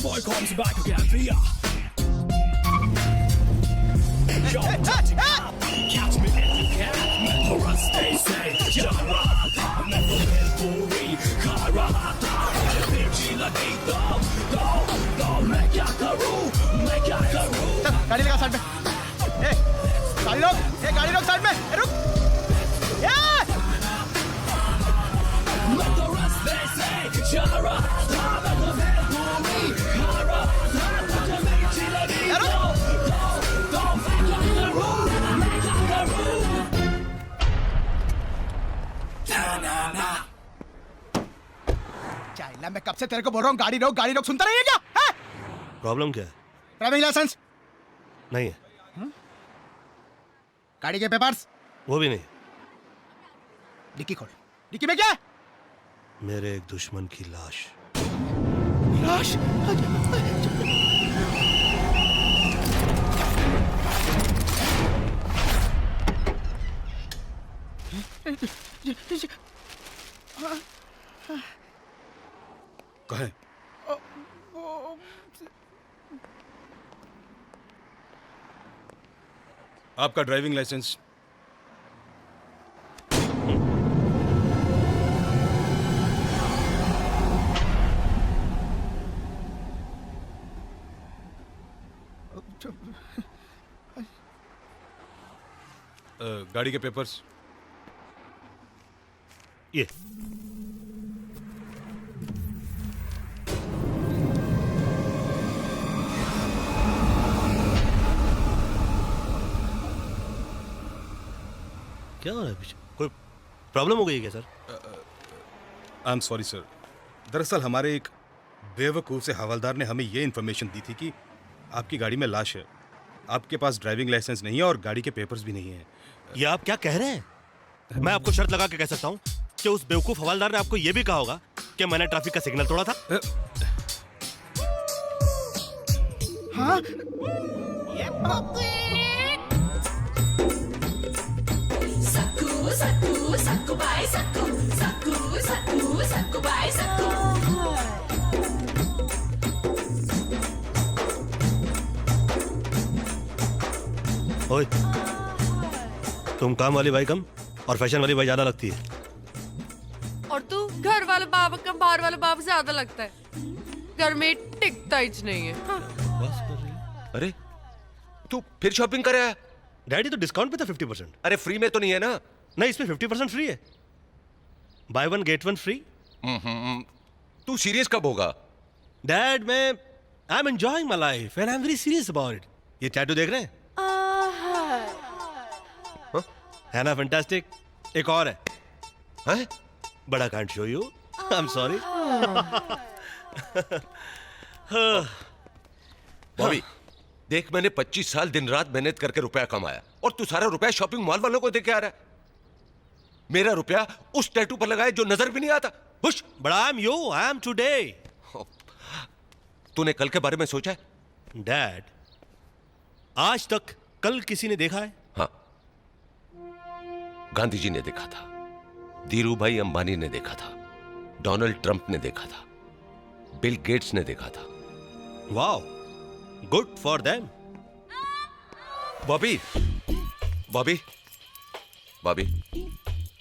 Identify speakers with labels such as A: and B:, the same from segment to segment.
A: boy comes back again for ya. Yo, touch it up. Catch me if you can. Mental rust, stay safe. Jarata, mental puri, karata. Virgi lagi do, मैं क्या करूं?
B: गाड़ी लगा side में। ए, गाड़ी रोक side में। ए, रुक।
A: Mental rust, stay safe. Jarata, mental puri, karata. Virgi lagi do, मैं क्या करूं?
B: चाइल्ड, मैं कब से तेरे को बोल रहा हूँ गाड़ी रोक, सुनता नहीं है क्या?
C: प्रॉब्लम क्या है?
B: ड्राइविंग लाइसेंस
C: नहीं है।
B: गाड़ी के पेपर्स
C: वो भी नहीं।
B: डिक्की खोल। डिक्की में क्या है?
C: मेरे एक दुश्मन की लाश।
B: लाश?
D: कहें आपका ड्राइविंग लाइसेंस। गाड़ी के पेपर्स।
C: ये क्या हो रहा है पीछे? कोई प्रॉब्लम हो गई है क्या sir?
D: I am sorry sir, दरअसल हमारे एक बेवकूफ़ से हवलदार ने हमें ये इन्फॉर्मेशन दी थी कि आपकी गाड़ी में लाश है। आपके पास ड्राइविंग लाइसेंस नहीं है और गाड़ी के पेपर्स भी नहीं है।
C: ये आप क्या कह रहे हैं? मैं आपको शर्त लगा के कह सकता हूँ कि उस बेवकूफ हवलदार ने आपको ये भी कहा होगा कि मैंने ट्रैफिक का सिग्नल तोड़ा था।
B: हाँ?
E: Sakku bye sakku bye sakku.
C: ओए, तुम काम वाली बाई कम और फैशन वाली बाई ज्यादा लगती है।
F: और तू घर वाले बाबा कम बाहर वाले बाबा ज्यादा लगता है। घर में टिकता ही नहीं है। हाँ।
C: बस कर रही है।
G: अरे तू फिर शॉपिंग कर रहा है?
C: डैडी तो डिस्काउंट पे था 50%।
G: अरे फ्री में तो नहीं है ना?
C: नहीं, इसमें 50% फ्री है। By one get one free.
G: तू सीरियस कब होगा?
C: डैड, मैं आई am enjoying my life and I am very serious about it. ये टैटू देख रहे हैं? है ना फैंटास्टिक? एक और है।
G: हैं?
C: बड़ा can't show you, I am sorry.
G: Bobby देख, मैंने 25 साल दिन रात मेहनत करके रुपया कमाया और तू सारा रुपया शॉपिंग मॉल वालों को दे के आ रहा है। मेरा रुपया उस टैटू पर लगाए जो नजर भी नहीं आता। Hush!
C: But I am you, I am today.
G: तूने कल के बारे में सोचा है?
C: डैड, आज तक कल किसी ने देखा है?
G: हाँ, गांधी जी ने देखा था, धीरू भाई अंबानी ने देखा था, डोनाल्ड ट्रंप ने देखा था, बिल गेट्स ने देखा था।
C: Wow, good for them.
G: Bobby Bobby Bobby,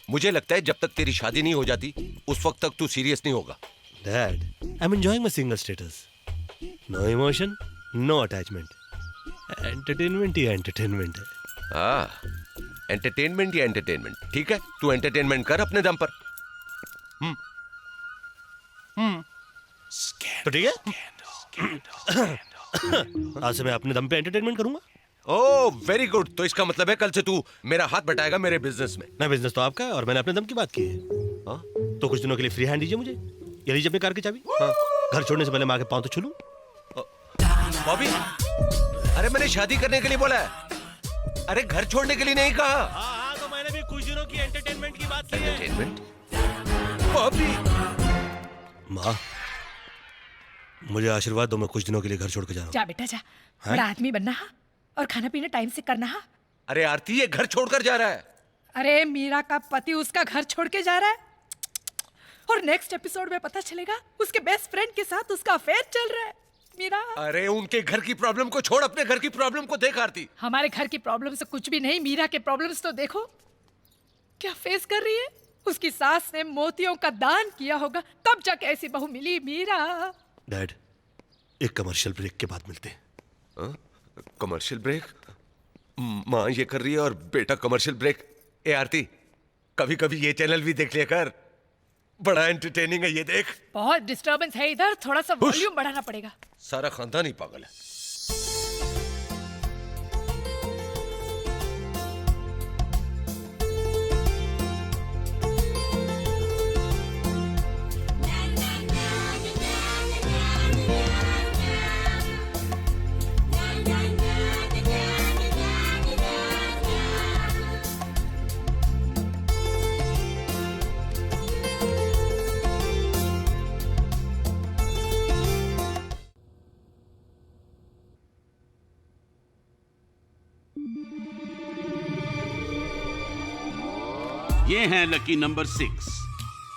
G: मुझे लगता है जब तक तेरी शादी नहीं हो जाती उस वक्त तक तू सीरियस नहीं होगा।
C: Dad, I am enjoying my single status. No emotion, no attachment. Entertainment ही एंटरटेनमेंट है।
G: हाँ, एंटरटेनमेंट या एंटरटेनमेंट, ठीक है, तू एंटरटेनमेंट कर अपने दम पर।
C: तो ठीक है, आज से मैं अपने दम पे एंटरटेनमेंट करूंगा।
G: Oh very good. तो इसका मतलब है कल से तू मेरा हाथ बटाएगा मेरे बिजनेस में।
C: ना, बिजनेस तो आपका है और मैंने अपने दम की बात की है।
G: हाँ?
C: तो कुछ दिनों के लिए फ्री हैंड दीजिए मुझे। ये लीजिए अपनी कार की चाबी। हाँ। घर छोड़ने से पहले माँ के पाँव तो छू लूं।
G: बॉबी, अरे मैंने शादी करने के लिए बोला है, अरे घर छोड़ने के लिए नहीं कहा।
C: हाँ, तो मैंने भी कुछ दिनों की एंटरटेनमेंट की बात की है।
G: एंटरटेनमेंट? बॉबी,
C: माँ, मुझे आशीर्वाद दो, मैं कुछ दिनों के लिए घर छोड़ के जा रहा हूँ।
E: जा बेटा जा, बड़ा आदमी बनना हा और खाना पीना टाइम से करना हा।
G: अरे आरती, ये घर छोड़कर जा रहा है।
E: अरे मीरा का पति उसका घर छोड़ के जा रहा है और नेक्स्ट एपिसोड में पता चलेगा उसके बेस्ट फ्रेंड के साथ उसका अफेयर चल रहा है। मीरा।
G: अरे उनके घर की प्रॉब्लम को छोड़, अपने घर की प्रॉब्लम को देख आरती।
E: हमारे घर की प्रॉब्लम से कुछ भी नहीं, मीरा के प्रॉब्लम्स तो देखो क्या फेस कर रही है। उसकी सास ने मोतियों का दान किया होगा तब जाके ऐसी बहू मिली मीरा।
C: डैड, एक कमर्शियल ब्रेक के बाद मिलते हैं।
G: Commercial break? माँ ये कर रही है और बेटा कमर्शियल ब्रेक। ए आरती, कभी कभी ये चैनल भी देख लिया कर, बड़ा एंटरटेनिंग है ये देख।
E: बहुत डिस्टरबेंस है इधर, थोड़ा सा वॉल्यूम बढ़ाना पड़ेगा।
G: सारा खानदान ही पागल है।
H: ये हैं लकी नंबर 6,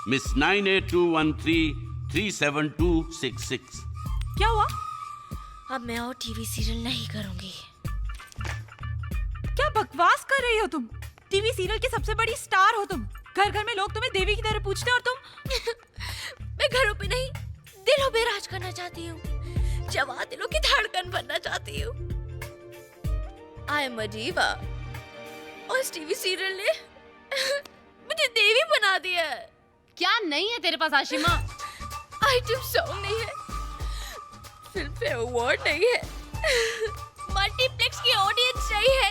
H: मिस 9821337266।
I: क्या हुआ?
J: अब मैं और टीवी सीरियल नहीं करूंगी।
I: क्या बकवास कर रही हो तुम? टीवी सीरियल की सबसे बड़ी स्टार हो तुम। घर घर में लोग तुम्हें देवी की तरह पूछते हैं और तुम
J: मैं घरों पे नहीं, दिलों पे राज करना चाहती हूँ। जवां दिलों की धड़कन बनना चाहती हूँ। आई एम अ डीवा और इस टीवी सीरियल ने मुझे देवी बना दिया है।
F: क्या नहीं है तेरे पास आशिमा?
J: आइटम सॉन्ग नहीं है, फिल्म पे अवार्ड नहीं है, मल्टीप्लेक्स की ऑडियंस नहीं है,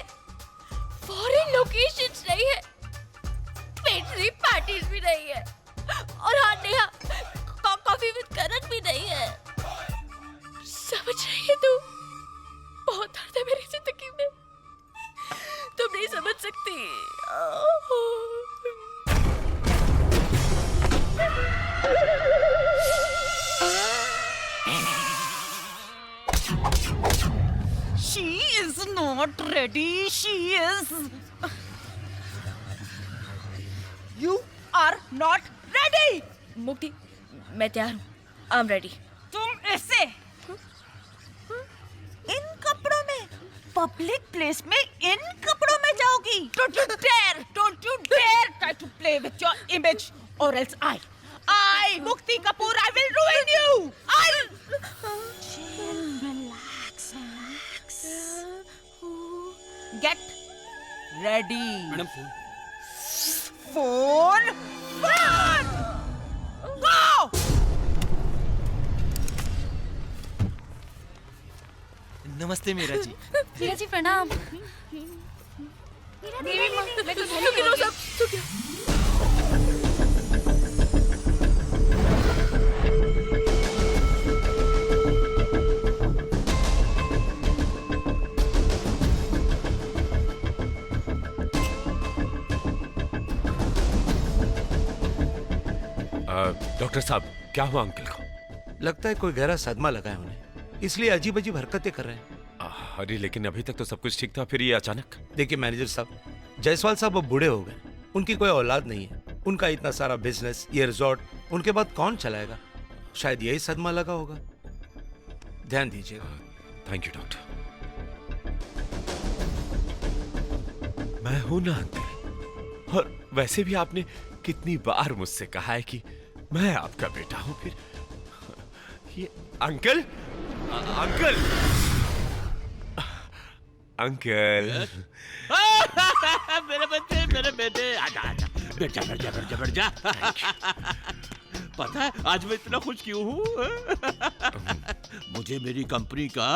J: फॉरेन लोकेशंस नहीं है, पेट्री पार्टीज भी नहीं है, और हाँ नेहा, कॉफी विद करण भी नहीं है। समझ रही है तू? बहुत दर्द है मेरी जिंदगी में, तुम नहीं समझ सकती।
I: She is not ready. She is. You are not ready.
J: मुक्ति, मैं तैयार हूँ। I'm ready.
I: तुम ऐसे इन कपड़ों में पब्लिक प्लेस में इन कपड़ों में जाओगी? Don't you dare try to play with your image, or else I, Mukti Kapoor, I will ruin you. Chill, relax. Get ready.
H: Madam
I: Phone. Go.
B: नमस्ते मीरा जी।
J: मीरा जी प्रणाम। देवी माँ, मैं तो सुखी रहो सब, सुखी रहो।
G: डॉक्टर साहब, क्या हुआ अंकल को?
C: लगता है कोई गहरा सदमा लगा है उन्हें, इसलिए अजीब अजीब हरकतें कर रहे हैं।
G: अरे लेकिन अभी तक तो सब कुछ ठीक था, फिर ये अचानक।
C: देखिए मैनेजर साहब, जायसवाल साहब अब बूढ़े हो गए, उनकी कोई औलाद नहीं है, उनका इतना सारा बिजनेस, ये रिजॉर्ट, उनके बाद कौन चलाएगा? शायद यही सदमा लगा होगा। ध्यान दीजिएगा।
G: Thank you doctor. मैं हूं ना अंकल, और वैसे भी आपने कितनी बार मुझसे कहा है कि मैं आपका बेटा हूं। फिर ये अंकल, अंकल, अंकल।
H: मेरे बेटे आजा आजा, बैठ जा। पता है आज मैं इतना खुश क्यों हूँ? मुझे मेरी कंपनी का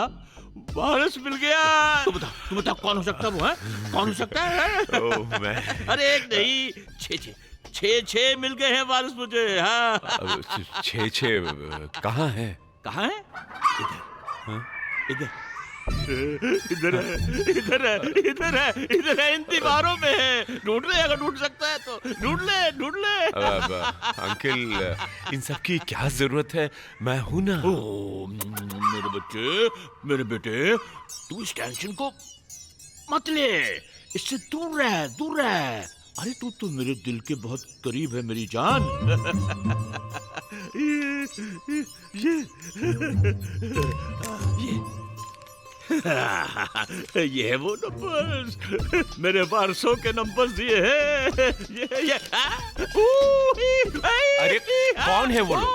H: वारिस मिल गया। तुम बताओ कौन हो सकता है वो? है कौन हो सकता है?
G: ओह, मैं
H: अरे एक नहीं, छह मिल गए हैं वारिस मुझे। हाँ,
G: छह कहाँ है?
H: कहाँ है? इधर इधर है, इन दीवारों में है। ढूंढ ले, अगर ढूंढ सकता है तो ढूंढ ले।
G: अंकल, इन सब की क्या जरूरत है? मैं हूं ना।
H: ओ मेरे बेटे, तू इस टेंशन को मत ले, इससे दूर रह। अरे तू तो मेरे दिल के बहुत करीब है मेरी जान। ये वो नंबर्स, मेरे वारसों के नंबर्स दिए हैं। ये
G: अरे कौन है वो लोग?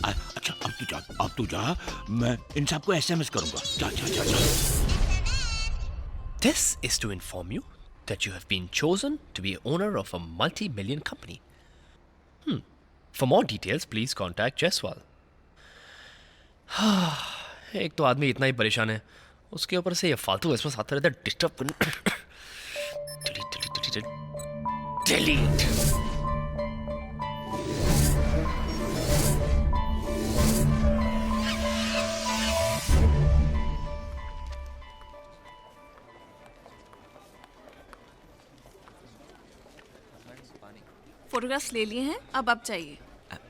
H: अच्छा अब तू जा, मैं इन सबको एसएमएस करूंगा। जा।
K: This is to inform you that you have been chosen to be owner of a multi-million company. For more details, please contact Jaiswal. एक तो आदमी इतना ही परेशान है, उसके ऊपर से ये फालतू एसएमएस आते रहता है, डिस्टर्ब करना। डिलीट।
J: फोटोग्राफ्स ले लिए हैं, अब आप चाहिए।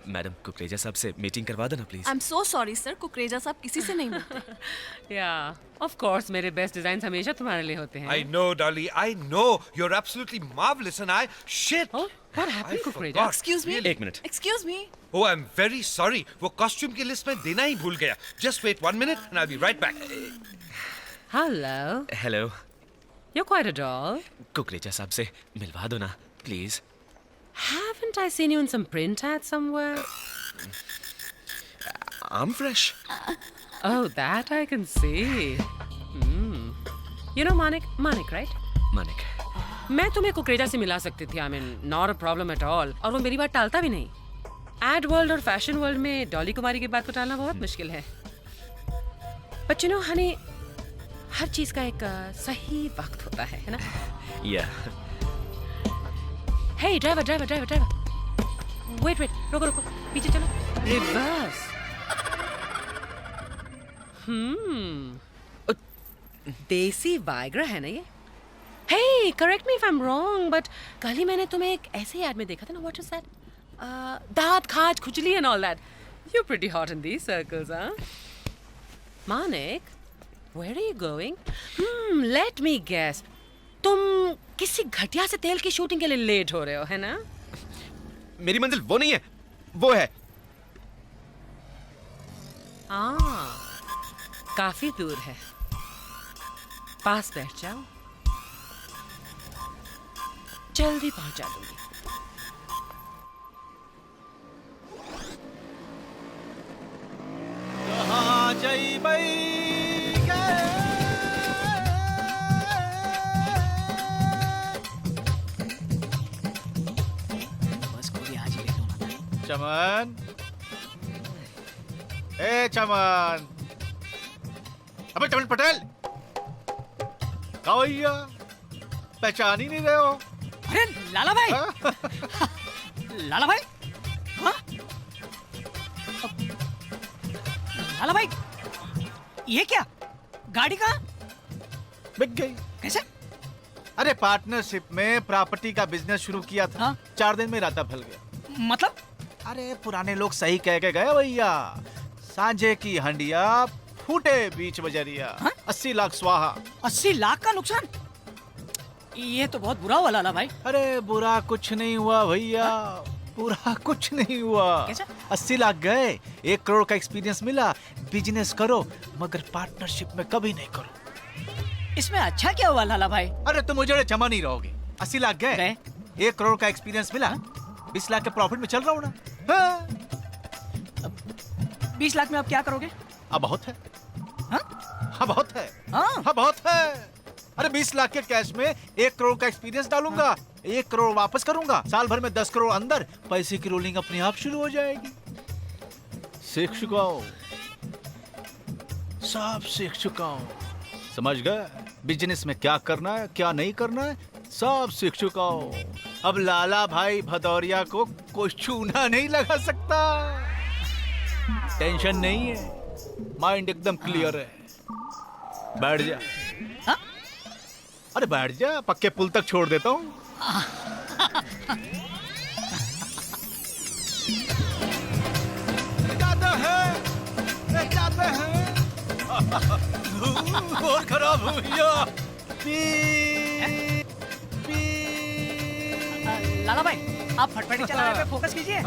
K: मैडम, कुकरेजा साहब से मीटिंग करवा देना please.
J: I am so sorry sir, Kukreja साहब किसी से नहीं मिलते।
L: या ऑफ कोर्स मेरे बेस्ट डिजाइन्स हमेशा तुम्हारे लिए होते हैं।
C: I know, Dolly. I know. You're absolutely marvelous, and I shit.
L: Oh, what happened,
C: I
L: Kukreda?
C: forgot.
J: Excuse me,
K: एक मिनट।
J: Excuse me.
C: Oh, I'm very sorry. वो कॉस्ट्यूम की लिस्ट में देना ही भूल गया. Just wait 1 minute, and I'll be right back.
L: Hello,
K: hello,
L: you're quite a doll.
K: Kukreja साहब से मिलवा दो ना please.
L: Haven't I seen you in some print ad somewhere?
K: I'm fresh.
L: Oh, that I can see. You know Manik, right?
K: Manik,
L: मैं तुम्हें कुकरेजा से मिला सकती थी। I mean, not a problem at all. और वो मेरी बात टालता भी नहीं। एड वर्ल्ड और फैशन वर्ल्ड में डॉली कुमारी की बात को टालना बहुत मुश्किल है। But you know, honey, हर चीज का एक सही वक्त होता है ना?
K: या
L: Hey, driver. Wait, रुको, पीछे चलो। Reverse. देसी वाइग्रा है ना ये? Hey, correct me if I'm wrong, but कल ही मैंने तुम्हें एक ऐसे ऐड में देखा था ना? What is that? दांत खाज खुजली and all that. You're pretty hot in these circles, huh? Manik, where are you going? Let me guess. तुम किसी घटिया से तेल की शूटिंग के लिए लेट हो रहे हो, है ना?
K: मेरी मंजिल वो नहीं है, वो है।
L: काफी दूर है, पास बैठ जाओ, जल्दी पहुंचा दूंगी।
B: कहाँ जइबै चमन, ए चमन, अबे चमन पटेल, कहाँ भैया? पहचान ही नहीं रहे हो?
M: अरे लाला भाई, लाला भाई, हाँ? लाला भाई, ये क्या? गाड़ी कहाँ?
B: बिक गई।
M: कैसे?
B: अरे पार्टनरशिप में प्रॉपर्टी का बिजनेस शुरू किया था, 4 दिन में राता फल गया।
M: मतलब?
B: अरे पुराने लोग सही कह के गए भैया, सांझे की हंडिया फूटे बीच बजरिया। 80 लाख स्वाहा।
M: 80 लाख का नुकसान? ये तो बहुत बुरा हुआ लाला भाई।
B: अरे बुरा कुछ नहीं हुआ भैया, बुरा कुछ नहीं हुआ।
M: कैसा?
B: 80 लाख गए, 1 करोड़ का एक्सपीरियंस मिला। बिजनेस करो मगर पार्टनरशिप में कभी नहीं करो।
M: इसमें अच्छा क्या हुआ लाला भाई?
B: अरे तुम मुझे जमा नहीं रहोगे। 80 लाख गए, 1 करोड़ का एक्सपीरियंस मिला, 20 लाख के प्रॉफिट में चल रहा हूँ ना।
M: 20 लाख में आप क्या करोगे?
B: अब बहुत है। हाँ बहुत है।
M: हाँ
B: बहुत है। अरे 20 लाख के कैश में 1 करोड़ का एक्सपीरियंस डालूंगा, 1 करोड़ वापस करूंगा, साल भर में 10 करोड़ अंदर, पैसे की रोलिंग अपने आप शुरू हो जाएगी। सीख चुका हूं, सब सीख चुका हूं, समझ गए? बिजनेस में क्या करना है क्या नहीं करना है सब सीख चुका हूं। अब लाला भाई भदौरिया को कोई चूना नहीं लगा सकता। टेंशन नहीं है, माइंड एकदम क्लियर है। बैठ जा। अरे बैठ जा, पक्के पुल तक छोड़ देता हूँ। जाते हैं और खराब हो गया।
M: लाला भाई आप फटफटी चलाने पे फोकस कीजिए,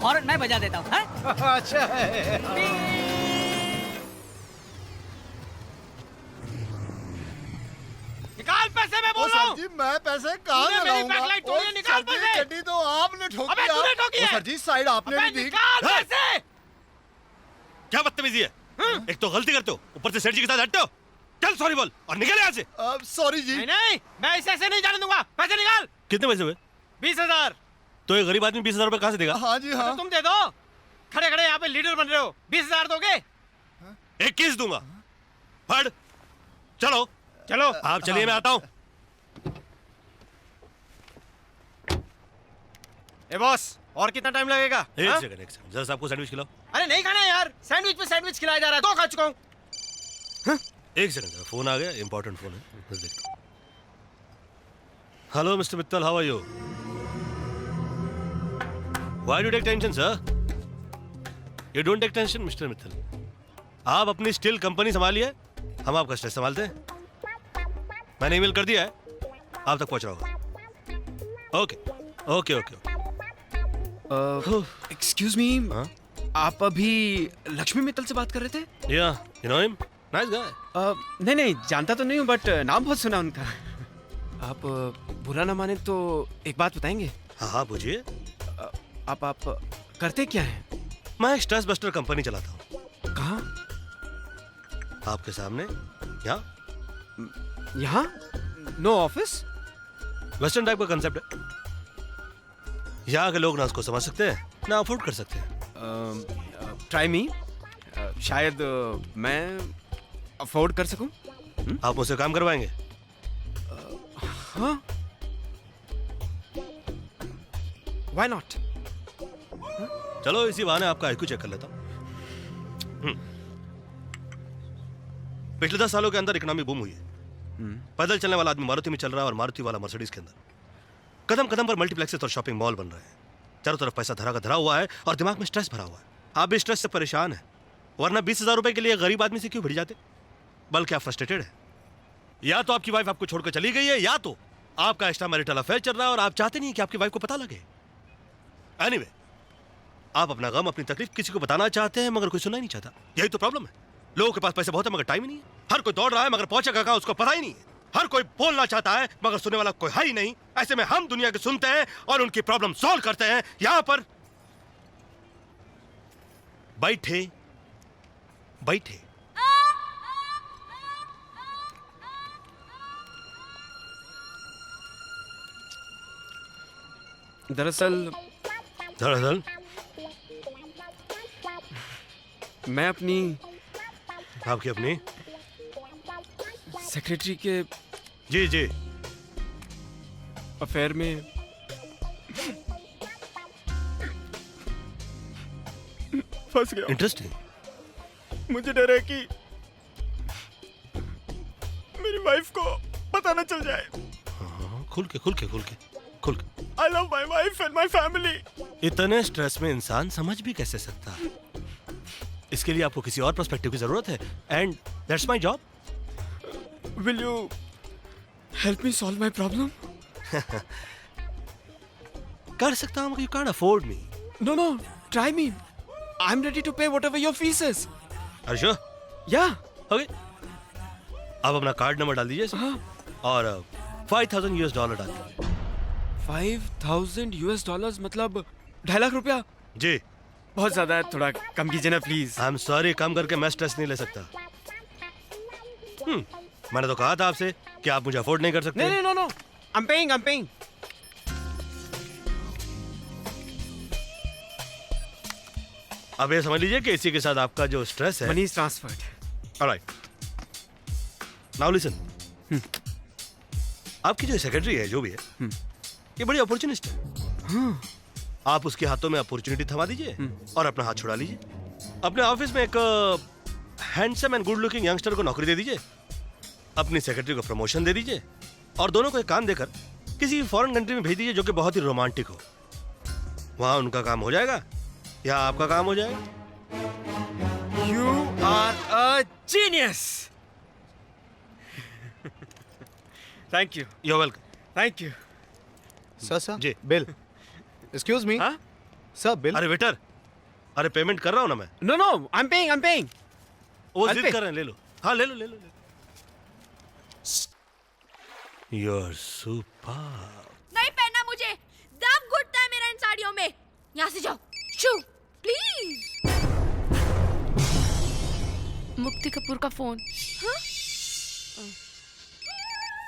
M: हॉर्न मैं बजा देता हूँ।
B: अच्छा है।
G: निकाल पैसे, मैं बोल रहा हूँ।
N: सर जी मैं पैसे कहाँ
G: तूने मेरी
N: लगाऊंगा?
G: बैकलाइट तोड़ी है, निकाल
N: सर जी,
G: पैसे।
N: गड्डी तो आपने ठोकी।
G: अबे तूने ठोकी है।
N: सर जी साइड आपने
G: अबे
N: भी दी।
G: निकाल पैसे।
H: क्या बदतमीजी है? एक तो गलती करते हो, ऊपर से सेठ जी के साथ हटते हो। चल सॉरी बोल और निकल यहाँ से।
N: सॉरी जी।
G: नहीं, मैं इसे ऐसे नहीं जाने दूंगा। पैसे निकाल।
H: कितने पैसे हुए?
G: 20,000।
H: तो ये गरीब आदमी 20,000 रुपए कहाँ से देगा?
N: हाँ जी हाँ।
G: तो तुम दे दो, खड़े खड़े यहाँ पे लीडर बन रहे हो। 20,000 दोगे?
H: 21 दूंगा। फट चलो
G: चलो
H: आप चलिए, मैं आता हूँ।
G: ए बॉस, और कितना टाइम लगेगा?
H: एक सेकंड जरा साहब को सैंडविच खिलाओ।
G: अरे नहीं खाना यार, सैंडविच पे सैंडविच खिलाया जा रहा है, 2 खा चुका हूँ।
H: एक सेकंड जरा, फोन आ गया, इंपॉर्टेंट फोन है, बस देखता हूँ। Hello mister Mittal, how are you? Why do take tension sir? You don't take tension mister Mittal. आप अपनी स्टील कंपनी संभालिए, हम आपका स्ट्रेस संभालते हैं। मैंने ईमेल कर दिया है, आप तक पहुंच रहा होगा। Okay okay okay.
K: Excuse me, आप अभी लक्ष्मी मित्तल से बात कर रहे थे?
H: या you know him, nice guy.
K: नहीं जानता तो नहीं हूँ, बट नाम बहुत सुना उनका। आप बुरा ना माने तो एक बात बताएंगे?
H: हाँ पूछिए।
K: आप करते क्या हैं?
H: मैं एक स्ट्रेस बस्टर कंपनी चलाता हूँ।
K: कहाँ?
H: आपके सामने,
K: यहाँ? No office?
H: वेस्टर्न टाइप का कंसेप्ट है। यहाँ के लोग ना उसको समझ सकते हैं ना अफोर्ड कर सकते हैं।
K: ट्राई मी, शायद मैं अफोर्ड कर सकूं।
H: आप मुझसे काम करवाएंगे?
K: हाँ, व्हाई नॉट?
H: चलो इसी बहाने आपका आईक्यू चेक कर लेता हूँ। पिछले 10 सालों के अंदर इकोनॉमी बूम हुई है। पैदल चलने वाला आदमी मारुति में चल रहा है और मारुति वाला मर्सिडीज के अंदर। कदम कदम पर मल्टीप्लेक्सेस और शॉपिंग मॉल बन रहे हैं। चारों तरफ पैसा धरा का धरा हुआ है और दिमाग में स्ट्रेस भरा हुआ है। आप भी स्ट्रेस से परेशान हैं, वरना 20,000 रुपए के लिए गरीब आदमी से क्यों भिड़ जाते? बल्कि आप फ्रस्ट्रेटेड हैं। या तो आपकी वाइफ आपको छोड़कर चली गई है, या तो आपका एक्स्ट्रा मैरिटल अफेयर चल रहा है और आप चाहते नहीं कि आपकी वाइफ को पता लगे। एनीवे, आप अपना गम अपनी तकलीफ किसी को बताना चाहते हैं मगर कोई सुनना ही नहीं चाहता। यही तो प्रॉब्लम है। लोगों के पास पैसे बहुत है मगर टाइम ही नहीं है। हर कोई दौड़ रहा है मगर पहुंचेगा कहां उसको पता ही नहीं है। हर कोई बोलना चाहता है मगर सुनने वाला कोई है ही नहीं। ऐसे में हम दुनिया के सुनते हैं और उनकी प्रॉब्लम सॉल्व करते हैं। यहां पर बैठे बैठे।
K: दरअसल मैं
H: आपकी अपनी
K: सेक्रेटरी के
H: जी
K: अफेयर में फंस गया।
H: इंटरेस्टिंग।
K: मुझे डर है कि मेरी वाइफ को पता न चल जाए।
H: खुल के
K: I love my wife and my family.
H: इतने स्ट्रेस में इंसान समझ भी कैसे सकता है? इसके लिए आपको किसी और पर्सपेक्टिव की जरूरत है and that's my job.
K: Will you help me solve my problem?
H: कर सकता हूँ, you can't afford me.
K: No, try me. I'm ready to pay whatever your fees is.
H: Are you sure?
K: Yeah.
H: Okay. आप अपना card number डाल दीजिए और $5,000 डाल दीजिए।
K: $5,000 मतलब 2.5 लाख रुपया?
H: जी।
K: बहुत ज्यादा है, थोड़ा कम कीजिए ना प्लीज।
H: आई एम सॉरी, कम करके मैं स्ट्रेस नहीं ले सकता। मैंने तो कहा था आपसे कि आप मुझे अफोर्ड नहीं कर सकते।
K: नहीं, नो, I'm paying.
H: अब ये समझ लीजिए कि इसी के साथ आपका जो स्ट्रेस है
K: money is transferred.
H: Alright, now listen. आपकी जो सेक्रेटरी है, जो भी है, ये बड़ी अपॉर्चुनिस्ट है। आप उसके हाथों में अपॉर्चुनिटी थमा दीजिए और अपना हाथ छुड़ा लीजिए। अपने ऑफिस में एक handsome and good looking youngster को नौकरी दे दीजिए, अपनी सेक्रेटरी को प्रमोशन दे दीजिए और दोनों को एक काम देकर किसी फॉरेन कंट्री में भेज दीजिए जो कि बहुत ही रोमांटिक हो। वहां उनका काम हो जाएगा या आपका काम हो जाएगा।
K: You are a genius. Thank you.
H: You're welcome.
K: Thank you.
B: Sir
H: ji
B: bill
O: Excuse me.
G: हाँ?
O: Sir, bill.
H: अरे वेटर, अरे पेमेंट कर रहा हूँ ना मैं।
G: No, no, I'm paying.
H: वो
G: I'll
H: जिद
G: pay.
H: कर रहे हैं, ले लो। हाँ ले लो। You're superb.
J: नहीं पहनना मुझे, दम घुटता है मेरा इन साड़ियों में। यहाँ से जाओ, शू, प्लीज। मुक्ति कपूर का फोन। हाँ?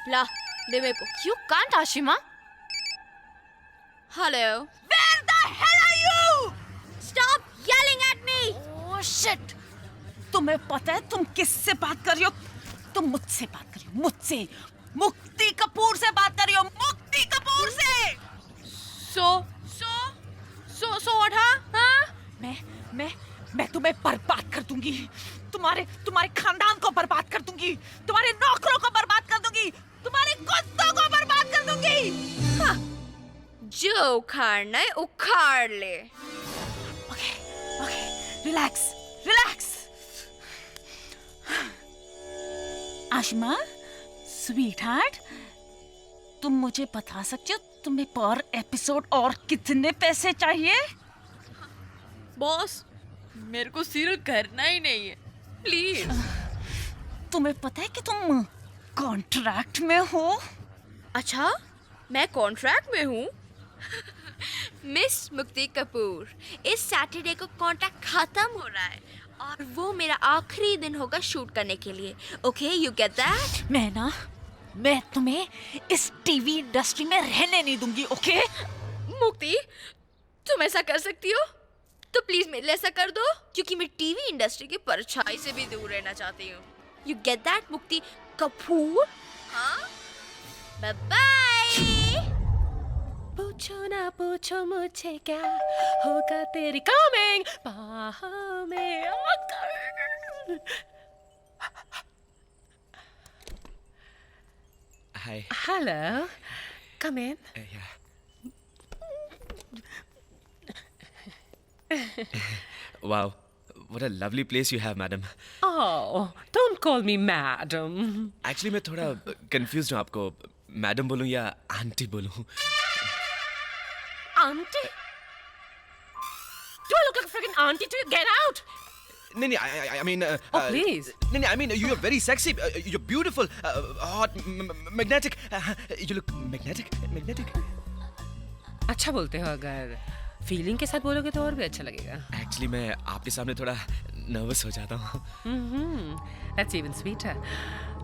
J: ला, दे मेरे को। You can't, Ashima. Hello. Where the hell are you? Stop yelling at me.
I: Oh shit! तुम्हें पता है तुम किससे बात कर रही हो? तुम मुझसे बात कर रही हो, मुझसे। मुक्ति कपूर से बात कर रही हो, मुक्ति कपूर से।
J: So what, हाँ?
I: मैं तुम्हें बर्बाद कर दूंगी। तुम्हारे खानदान को बर्बाद कर दूंगी। तुम्हारे नौकरों को बर्बाद कर दूंगी। तुम्हारे कुत्तों को बर्बाद कर दूंगी।
J: हाँ, जो उखाड़ना है उखाड़ ले।
I: Okay, relax. आशिमा, स्वीटहार्ट, तुम मुझे बता सकते हो तुम्हें पर एपिसोड और कितने पैसे चाहिए?
J: बॉस, मेरे को सीरियल करना ही नहीं है, प्लीज।
I: तुम्हें पता है कि तुम कॉन्ट्रैक्ट में हो?
J: अच्छा, मैं कॉन्ट्रैक्ट में हूँ? मिस मुक्ति कपूर, इस सैटरडे को कॉन्ट्रैक्ट खत्म हो रहा है और वो मेरा आखिरी दिन होगा शूट करने के लिए। Okay, you get that?
I: मैं तुम्हें इस टीवी इंडस्ट्री में रहने नहीं दूंगी, ओके?
J: मुक्ति, तुम ऐसा कर सकती हो तो प्लीज मेरे लिए ऐसा कर दो, क्योंकि मैं टीवी इंडस्ट्री की परछाई से भी दूर रहना चाहती हूँ। यू गेट दैट मुक्ति कपूर? हाँ, बाय बाय।
L: पूछो ना पूछो मुझे क्या होगा तेरी कमिंग बाहों में आकर।
K: Hi.
L: Hello. Come in.
K: Yeah. Wow, what a lovely place you have, madam.
L: Oh, don't call me madam.
K: Actually, मैं थोड़ा confused हूँ आपको मैडम बोलूँ या आंटी बोलूँ?
L: Auntie? Do I look like a freaking auntie to you? Get out!
K: नहीं, I mean.
L: Oh, please.
K: नहीं, I mean, you're very sexy. You're beautiful, hot, magnetic. You look magnetic.
L: अच्छा बोलते हो, अगर फीलिंग के साथ बोलोगे तो और भी अच्छा लगेगा।
K: Actually, मैं आपके सामने थोड़ा नर्वस हो जाता हूँ।
L: That's even sweeter.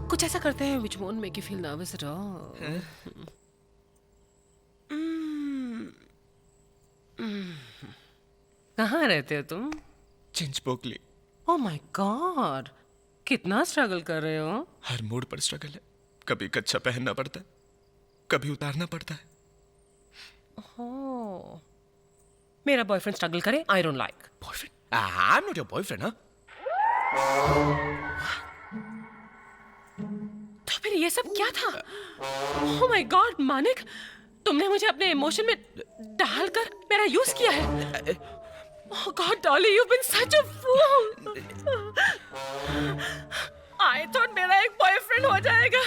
L: कुछ ऐसा करते हैं which won't make you feel nervous at all. कहाँ रहते हो तुम?
K: चिंचपोकली।
L: Oh my God, कितना स्ट्रगल कर रहे हो?
K: हर मूड पर स्ट्रगल है। कभी कच्चा पहनना पड़ता है, कभी उतारना पड़ता है।
L: Oh, मेरा बॉयफ्रेंड स्ट्रगल करे, I don't like.
K: Boyfriend? I'm not your boyfriend, huh?
L: तो फिर ये सब क्या था? Oh my God, मानिक, तुमने मुझे अपने इमोशन में डालकर मेरा यूज किया है। Oh God, Dolly, you've been such a fool. I thought मेरा एक बॉयफ्रेंड हो जाएगा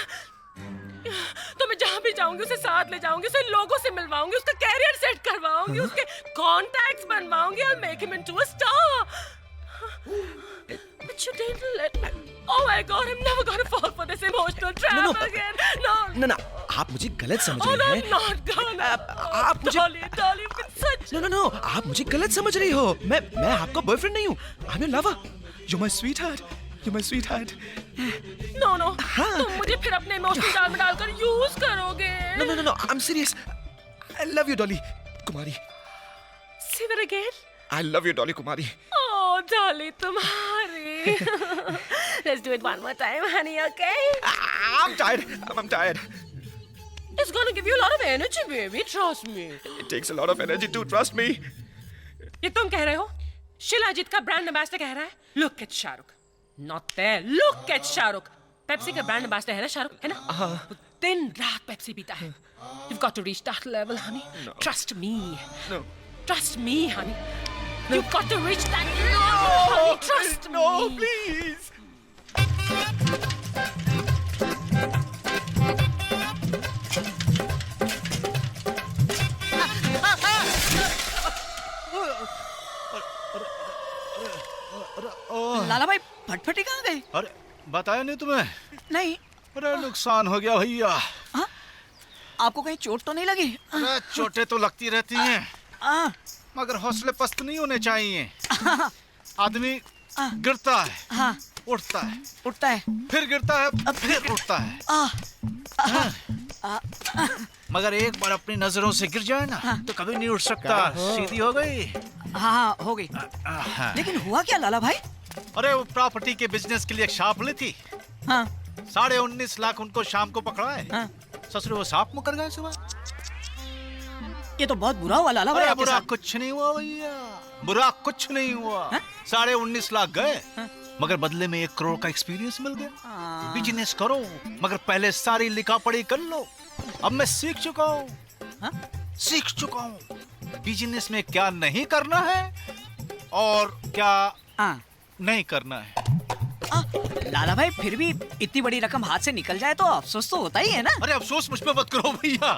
L: तो मैं जहाँ भी जाऊंगी उसे साथ ले जाऊंगी, उसे लोगों से मिलवाऊंगी, उसका कैरियर सेट करवाऊंगी, उसके कॉन्टैक्ट्स बनवाऊंगी और make him into a star. But you didn't let me. Oh my God, I'm never gonna fall for this emotional trap again. No.
K: ना, आप मुझे गलत समझ
L: Oh,
K: रही हैं।
L: no, I'm not gonna.
K: आप मुझे
L: Dolly, you've been such.
K: No, आप मुझे गलत समझ रही हो। मैं आपका बॉयफ्रेंड नहीं हूँ। I'm your lover. You're my sweetheart.
L: No. तुम मुझे फिर अपने इमोशनल जाल में डालकर यूज करोगे.
K: No. I'm serious. I love you, Dolly Kumari.
L: Say that again.
K: I love you, Dolly Kumari.
L: Oh, Dolly, तुम्हारी. Let's do it one more time, honey, okay?
K: I'm tired. I'm tired.
L: It's gonna give you a lot of energy, baby. Trust me.
K: It takes a lot of energy to trust me.
L: ये तुम कह रहे हो? शिलाजीत का brand ambassador कह रहा है? Look at Shahrukh. Not there. Look at Shahrukh. Pepsi का ब्रांड एम्बेसडर है ना शाहरुख, है ना? दिन रात पेप्सी पीता है. You've got to reach that level, honey.
K: No.
L: Trust me.
K: No.
L: Trust me, honey. You've got to reach that level, honey. Trust me.
K: No, please.
M: लाला भाई फटफटी कहाँ गई?
B: अरे बताया नहीं तुम्हें?
M: नहीं।
B: अरे नुकसान हो गया भैया।
M: आपको कहीं चोट तो नहीं लगी?
B: अरे चोटें तो लगती रहती हैं, मगर हौसले पस्त नहीं होने चाहिए। आदमी गिरता है, उठता है, फिर गिरता है, फिर उठता है। मगर एक बार अपनी नजरों से गिर जाए ना तो कभी नहीं उठ सकता। सीधी हो गई?
M: हाँ हो गई। लेकिन हुआ क्या लाला भाई?
B: अरे वो प्रॉपर्टी के बिजनेस के लिए एक सांप ली थी। 19.5 लाख उनको शाम को पकड़ा है। ससुर वो सांप मुकर गए सुबह।
M: ये तो बहुत बुरा हुआ लाला भाई।
B: अरे बुरा कुछ नहीं हुआ भैया, बुरा कुछ नहीं हुआ। 19.5 लाख गए, मगर बदले में 1 करोड़ का एक्सपीरियंस मिल गया। बिजनेस करो, मगर पहले सारी लिखा पढ़ी कर लो। अब मैं सीख चुका हूँ बिजनेस में क्या नहीं करना है और क्या नहीं करना है।
M: लाला भाई फिर भी इतनी बड़ी रकम हाथ से निकल जाए तो अफसोस तो होता ही है ना।
B: अरे अफसोस मुझ पे मत करो भैया,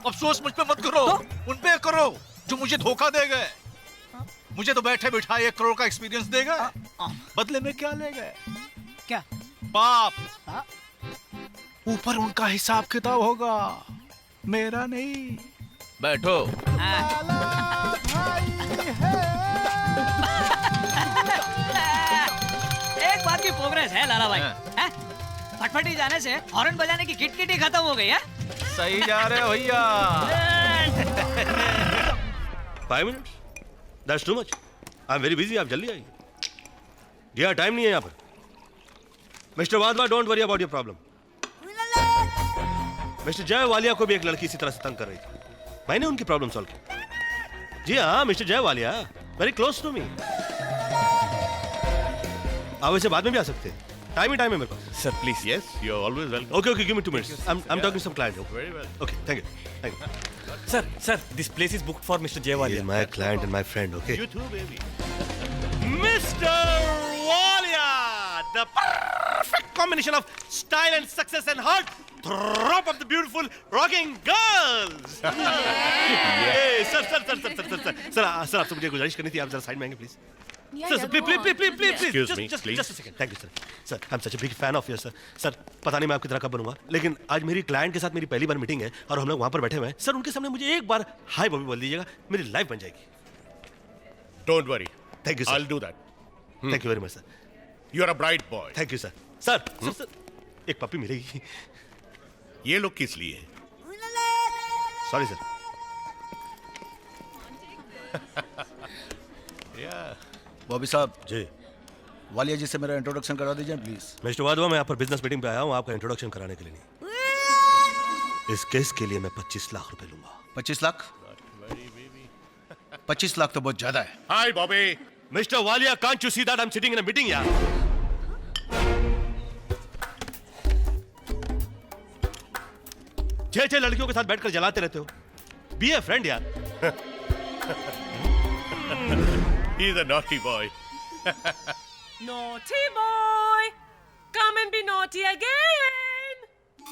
B: अफसोस मुझ पे मत करो। उन पे करो जो मुझे धोखा दे गए। मुझे तो बैठे बिठाए 1 करोड़ का एक्सपीरियंस दे गए, बदले में क्या ले गए?
M: क्या?
B: पाप। ऊपर उनका हिसाब किताब होगा, मेरा नहीं। बैठो।
M: एक बात की प्रोग्रेस है लाला भाई। फटफटी जाने से हॉर्न बजाने की किट ही खत्म हो गई है।
B: सही जा रहे हो भैया।
H: 5 minute? That's too much. I'm very busy. आप जल्दी आइए। यार टाइम नहीं है यहाँ पर। Mister Wadhwa, don't worry about your problem. Mister Jai Walia को भी एक लड़की इसी तरह से तंग कर रही थी, मैंने उनकी प्रॉब्लम सॉल्व की। जी हाँ, mister Jai Walia very close to me. आप वैसे बाद में भी आ सकते हैं, टाइम ही टाइम है मेरे पास।
G: Sir please. Yes, you are always welcome.
H: Okay, give me 2 minutes. I'm talking to some client. Very well. Okay, thank you.
O: Sir, this place is booked for Mr. Jaywalia.
H: He is my client and my friend. Okay.
G: You too, baby.
C: Mr. Walia, the perfect combination of style and success and heart drop of the beautiful rocking girls. Hey, sir, आपसे मुझे गुजारिश करनी थी, आप जरा side में आएंगे please. Sir, please.
G: Excuse me,
C: just
G: please.
C: a second. Thank you, sir. Sir, I'm such a big fan of you, sir. Sir, पता नहीं मैं आपकी तरह कब बनूंगा, लेकिन आज मेरी क्लाइंट के साथ मेरी पहली बार मीटिंग है और हम लोग वहां पर बैठे हुए हैं। सर, उनके सामने मुझे एक बार हाय बॉबी बोल दीजिएगा, मेरी लाइफ बन जाएगी।
G: Don't worry.
C: Thank you, sir.
G: I'll do that.
C: Thank you very much, sir.
G: You're a bright boy.
C: Thank you, sir. Sir, एक पपी मिलेगी?
G: ये लोग किस लिए?
C: Sorry, sir.
P: बॉबी साहब
C: जी,
P: वालिया जी से मेरा इंट्रोडक्शन करा दीजिए प्लीज।
C: मिस्टर वाधवा, मैं यहाँ पर बिजनेस मीटिंग पे आया हूँ, आपका इंट्रोडक्शन कराने के लिए नहीं। इस केस के लिए मैं 25 लाख रुपए लूंगा।
P: 25 लाख? 25 लाख तो बहुत ज्यादा है।
G: Hi, Bobby.
C: Mr. Walia, can't you see that I'm sitting in a meeting, यार? छह लड़कियों के साथ बैठकर जलाते रहते हो। Be a friend, यार।
G: He's a naughty boy.
L: Naughty boy, come and be naughty again.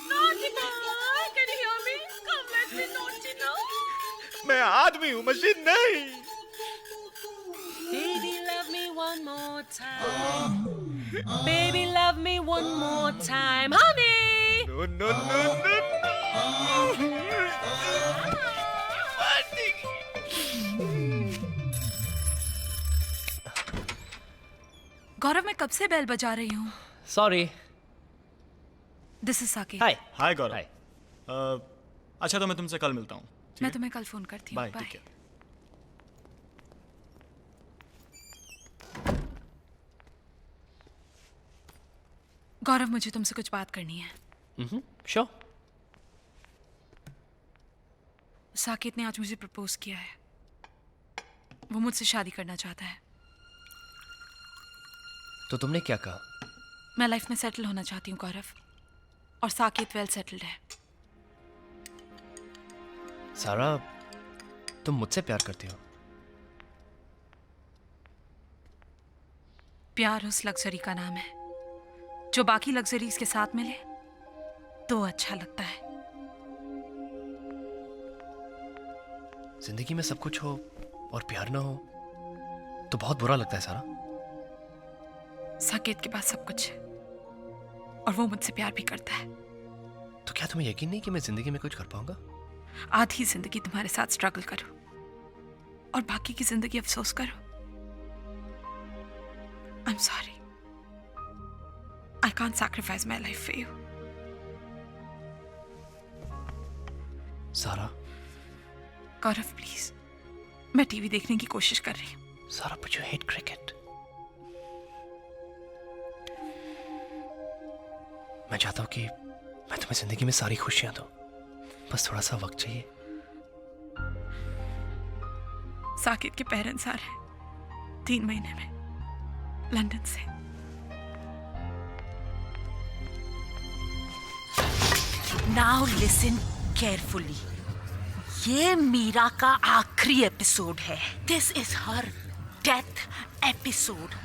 L: Naughty boy, can you hear me? Come, let's be naughty now.
G: मैं आदमी हूँ, मशीन नहीं।
L: Baby, love me one more time. Baby, love me one more time, honey.
G: No.
J: गौरव, मैं कब से bell बजा रही हूँ।
K: Sorry.
J: दिस इज साकी।
O: हाय गौरव। अच्छा तो मैं तुमसे कल मिलता हूँ।
J: मैं तुम्हें कल फोन करती हूँ।
O: बाय।
J: गौरव, मुझे तुमसे कुछ बात करनी है।
K: Sure.
J: साकेत ने आज मुझे प्रपोज किया है। वो मुझसे शादी करना चाहता है।
K: तो तुमने क्या कहा?
J: मैं लाइफ में सेटल होना चाहती हूँ गौरव, और साकेत वेल सेटल्ड है।
K: सारा, तुम मुझसे प्यार करती हो?
J: प्यार उस लग्जरी का नाम है जो बाकी लग्जरीज के साथ मिले तो अच्छा लगता है।
K: जिंदगी में सब कुछ हो और प्यार ना हो तो बहुत बुरा लगता है सारा।
E: साकेत के पास सब कुछ है और वो मुझसे प्यार भी करता है।
K: तो क्या तुम्हें यकीन नहीं कि मैं जिंदगी में कुछ कर पाऊंगा?
E: आधी जिंदगी तुम्हारे साथ स्ट्रगल करो और बाकी की जिंदगी अफसोस करो। I am sorry, I can't sacrifice my life for you.
K: सारा,
E: गौरव प्लीज, मैं टीवी देखने की कोशिश कर रही हूँ।
K: सारा, but you hate cricket. मैं चाहता हूँ कि मैं तुम्हें जिंदगी में सारी खुशियां दूं, बस थोड़ा सा वक्त चाहिए।
E: साकेत के पेरेंट्स आ रहे हैं 3 महीने में लंदन से।
I: नाउ लिसन केयरफुली, ये मीरा का आखिरी एपिसोड है। This is her death episode.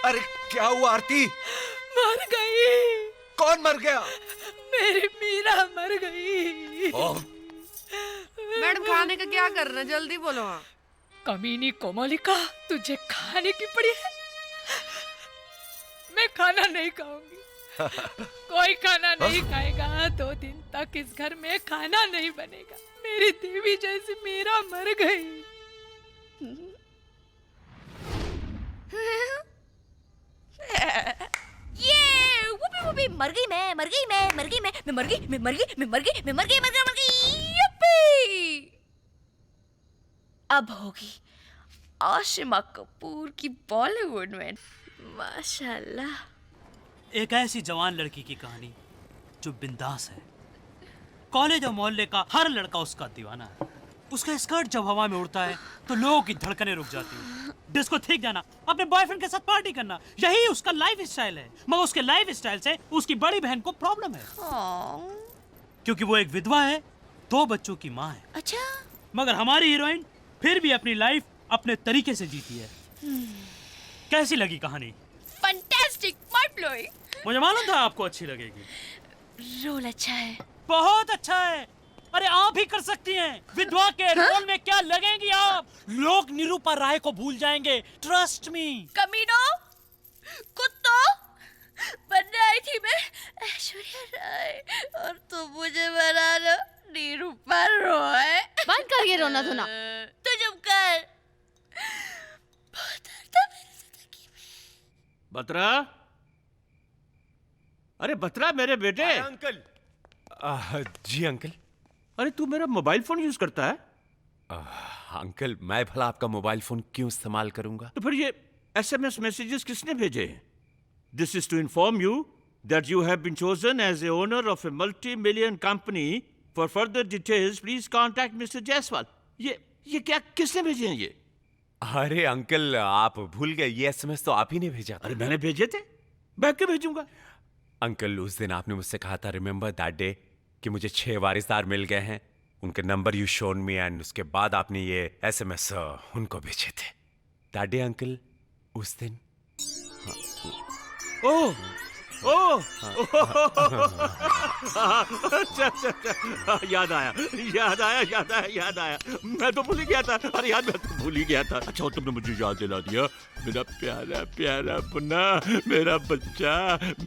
C: अरे क्या हुआ आरती?
E: मर गई।
C: कौन मर गया?
E: मेरी मीरा मर गई।
F: मैडम खाने का क्या कर रहे हैं, जल्दी बोलो। हाँ,
E: कमीनी कोमलिका, तुझे खाने की पड़ी है। मैं खाना नहीं खाऊंगी। कोई खाना नहीं खाएगा। 2 दिन तक इस घर में खाना नहीं बनेगा। मेरी देवी जैसी मीरा मर गई।
J: ये वुपी वुपी, मर गई मैं, मर गई मैं, मर गई मैं, मैं मर गई, मैं मर गई, मैं मर गई, मैं मर गई, मर गई। यप्पी! अब होगी आशिमा कपूर की बॉलीवुड में। माशाल्लाह।
M: एक ऐसी जवान लड़की की कहानी जो बिंदास है। कॉलेज और मोहल्ले का हर लड़का उसका दीवाना है। उसका स्कर्ट जब हवा में उड़ता है तो लोगों की धड़कनें रुक जाती हैं। डिस्को ठीक जाना, अपने बॉयफ्रेंड के साथ पार्टी करना, यही उसका लाइफ स्टाइल है। मगर उसके लाइफ स्टाइल से उसकी बड़ी बहन को प्रॉब्लम है, क्योंकि वो एक विधवा है, 2 बच्चों की माँ है।
J: अच्छा।
M: मगर हमारी हीरोइन फिर भी अपनी लाइफ अपने तरीके से जीती है। कैसी लगी कहानी?
J: Fantastic, mind blowing.
M: मुझे मालूम था आपको अच्छी लगेगी।
J: रोल अच्छा है।
M: बहुत अच्छा है। अरे आप ही कर सकती हैं। विधवा के रोल में क्या लगेंगी आप? लोग निरूपा राय को भूल जाएंगे, ट्रस्ट मी।
J: कमीनो, कुत्तों, बनने आई थी मैं ऐश्वर्या राय और तुम मुझे बना लो निरूपा रॉय।
Q: बंद कर ये रोना धोना।
J: तू चुप कर। बहुत दर्द है मेरी जिंदगी में।
R: बत्रा, अरे बत्रा मेरे बेटे।
C: अंकल। जी अंकल।
R: अरे तू मेरा मोबाइल फोन यूज करता है?
C: अंकल मैं भला आपका मोबाइल फोन क्यों इस्तेमाल करूंगा?
R: तो फिर ये SMS मैसेजेस किसने भेजे? This is to inform you that you have been chosen as a owner of a multi-million company. For further details please contact mister Jaiswal. ये क्या किसने भेजे हैं ये?
C: अरे अंकल आप भूल गए, ये SMS तो आप ही ने भेजा था।
R: अरे मैंने भेजे थे, मैं क्यों भेजूंगा?
C: अंकल उस दिन आपने मुझसे कहा था, रिमेंबर दैट डे, कि मुझे 6 वारिसदार मिल गए हैं, उनके number you shown me, and उसके बाद आपने ये SMS उनको भेजे थे। दैट डे अंकल, उस दिन।
R: ओह ओह अच्छा, याद आया। मैं तो भूल ही गया था। अरे यार, मैं तो भूल ही गया था। अच्छा तुमने मुझे याद दिला दिया। मेरा प्यारा प्यारा पुन्ना, मेरा बच्चा,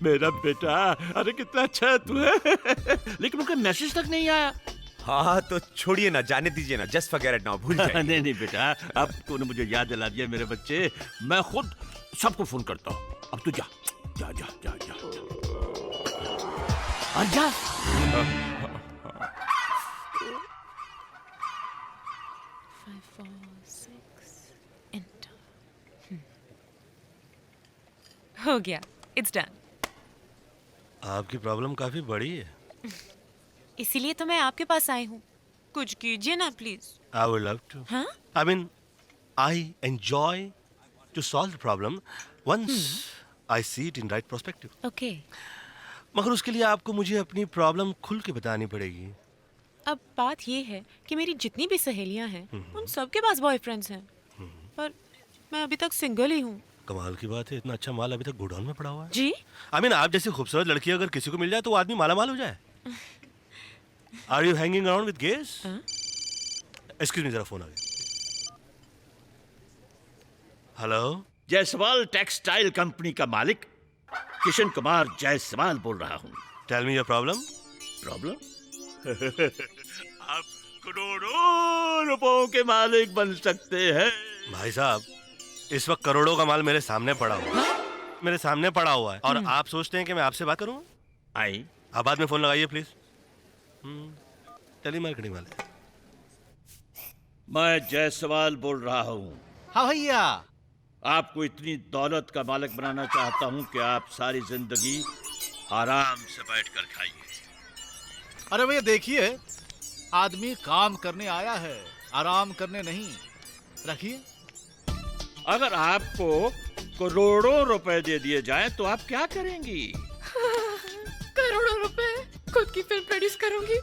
R: मेरा बेटा। अरे कितना अच्छा है तू है। लेकिन उनका मैसेज तक नहीं आया।
C: हाँ तो छोड़िए ना, जाने दीजिए ना, जस्ट फॉरगेट इट नाउ, भूल जाइए।
R: नहीं बेटा, अब तूने मुझे याद दिला दिया मेरे बच्चे। मैं खुद सबको फोन करता हूँ। अब तू जा जा जा जा जा और जा।
L: हो गया, इट्स डन।
H: आपकी प्रॉब्लम काफी बड़ी है।
Q: इसीलिए तो मैं आपके पास आई हूँ। कुछ कीजिए ना please.
H: I would love to.
Q: हाँ?
H: I mean, I enjoy to solve the problem once I see it in right perspective.
Q: Okay.
H: मगर उसके लिए आपको मुझे अपनी प्रॉब्लम खुल के बतानी पड़ेगी।
Q: अब बात ये है कि मेरी जितनी भी सहेलियां हैं उन सब के पास बॉयफ्रेंड्स हैं, पर मैं अभी तक सिंगल ही हूँ।
H: कमाल की बात है, इतना अच्छा माल अभी तक गोडाउन में पड़ा हुआ है।
Q: जी
H: आई मीन आप जैसी खूबसूरत लड़की अगर किसी को मिल जाए तो वो आदमी माला माल हो जाए। Are you hanging around with guess? Excuse me, जरा फोन आ गया। हेलो,
R: जायसवाल टेक्सटाइल कंपनी का मालिक किशन कुमार जायसवाल बोल रहा हूँ।
H: Tell me your problem.
R: Problem? आप करोड़ों रुपयों के मालिक बन सकते हैं।
H: भाई साहब, इस वक्त करोड़ों का माल मेरे सामने पड़ा हुआ है, मेरे सामने पड़ा हुआ है, और आप सोचते हैं कि मैं आपसे बात करूं?
R: आई,
H: आप बाद में फोन लगाइए प्लीज। टेली मार्केटिंग वाले।
R: मैं जायसवाल बोल रहा हूँ।
B: हाँ भैया।
R: आपको इतनी दौलत का मालिक बनाना चाहता हूँ कि आप सारी जिंदगी आराम से बैठकर खाइए।
B: अरे भैया देखिए, आदमी काम करने आया है, आराम करने नहीं। रखिए।
R: अगर आपको करोड़ों रुपए दे दिए जाएं तो आप क्या करेंगी?
E: करोड़ों रुपए खुद की फिल्म प्रोड्यूस करूंगी।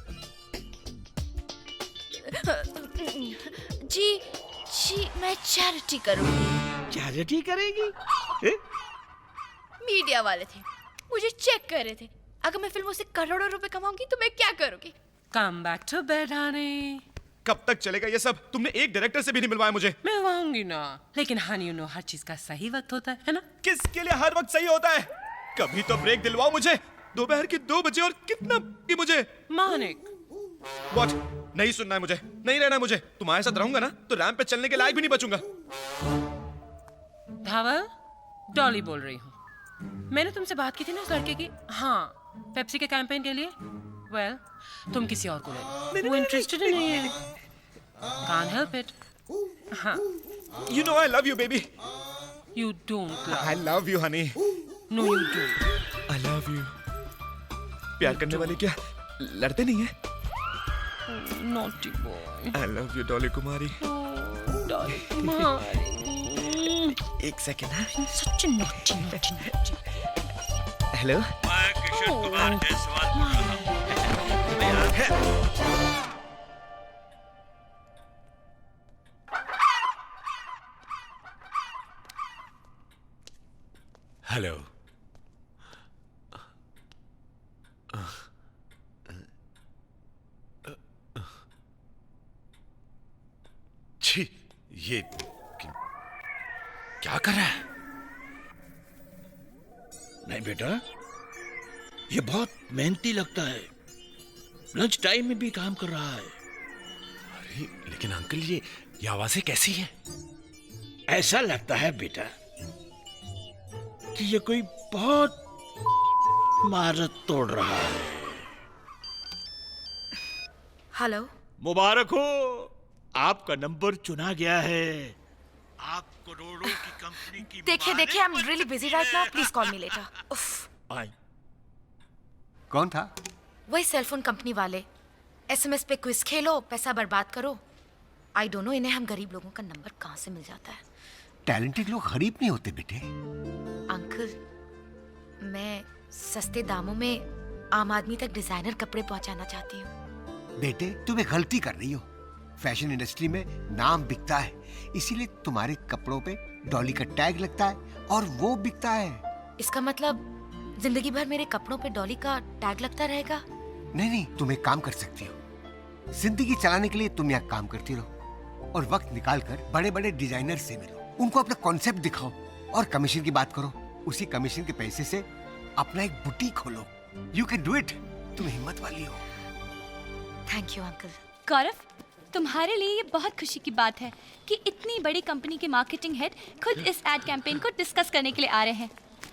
J: जी जी मैं चैरिटी करूंगी।
R: चैरिटी करेगी?
J: मीडिया वाले थे, मुझे चेक कर रहे थे, अगर मैं फिल्मों से करोड़ों रुपए कमाऊंगी तो मैं क्या करूंगी?
L: Come back to bed honey.
O: कब तक चलेगा ये सब? तुमने एक डायरेक्टर से भी नहीं मिलवाया मुझे।
L: मिलवाऊंगी ना, लेकिन हनी यू नो हर चीज का सही वक्त होता है ना?
O: किसके लिए हर वक्त सही होता है? कभी तो ब्रेक दिलवाओ मुझे। दोपहर के 2 बजे और कितना भी मुझे।
L: मानिक।
O: What? नहीं सुनना है मुझे, नहीं रहना है मुझे। तुम्हारे साथ रहूंगा ना तो रैंप पे चलने के लायक भी नहीं बचूंगा।
L: धावल, डॉली बोल रही हूँ। मैंने तुमसे बात की थी ना उस लड़के की, हाँ, पेप्सी के कैंपेन के लिए। वेल, तुम किसी और को ले लो, वो इंटरेस्टेड नहीं है। Can't help it. हाँ।
O: You know I love you, baby.
L: You don't love.
O: I love you, honey.
L: No, you don't.
O: I love you. प्यार करने वाले क्या लड़ते नहीं हैं?
L: Naughty boy.
O: I love you, Dolly कुमारी।
L: डॉली कुमारी।
O: एक सेकेंड है।
L: Such a naughty.
O: हेलो।
R: मैं किशन कुमार जायसवाल बोल रहा हूँ।
G: हेलो। छी, ये क्या कर रहा है?
R: नहीं बेटा, ये बहुत मेहनती लगता है, लंच टाइम में भी काम कर रहा है।
G: अरे लेकिन अंकल, ये आवाजें कैसी हैं?
R: ऐसा लगता है बेटा कि ये कोई बहुत महारत तोड़ रहा है।
J: हेलो।
R: मुबारक हो, आपका नंबर चुना गया है। आप करोड़ों की कंपनी की
J: देखिए देखिए, I am really busy right now, please call me later.
R: I.
N: कौन था?
J: वही सेलफोन कंपनी वाले। एसएमएस पे क्विज खेलो, पैसा बर्बाद करो। आई डोंट नो इन्हें हम गरीब लोगों का नंबर कहाँ से मिल जाता है।
N: टैलेंटेड लोग गरीब नहीं होते बेटे।
J: अंकल, मैं सस्ते दामों में आम आदमी तक डिजाइनर कपड़े पहुंचाना चाहती हूँ।
N: बेटे तुम एक गलती कर रही हो। फैशन इंडस्ट्री में नाम बिकता है, इसीलिए तुम्हारे कपड़ों पे डॉली का टैग लगता है और वो बिकता है।
J: इसका मतलब जिंदगी भर मेरे कपड़ों पे डॉली का टैग लगता रहेगा?
N: नहीं नहीं, तुम एक काम कर सकती हो। जिंदगी चलाने के लिए तुम यहाँ काम करती रहो और वक्त निकाल कर बड़े बड़े डिजाइनर से मिलो, उनको अपना कॉन्सेप्ट दिखाओ और कमीशन की बात करो। उसी कमीशन के पैसे से अपना एक बुटीक खोलो। You can do it. तुम हिम्मत वाली हो।
J: Thank you uncle.
S: गौरव, तुम्हारे लिए ये बहुत खुशी की बात है कि इतनी बड़ी कंपनी के मार्केटिंग हेड खुद इस एड कैंपेन को डिस्कस करने के लिए आ रहे हैं।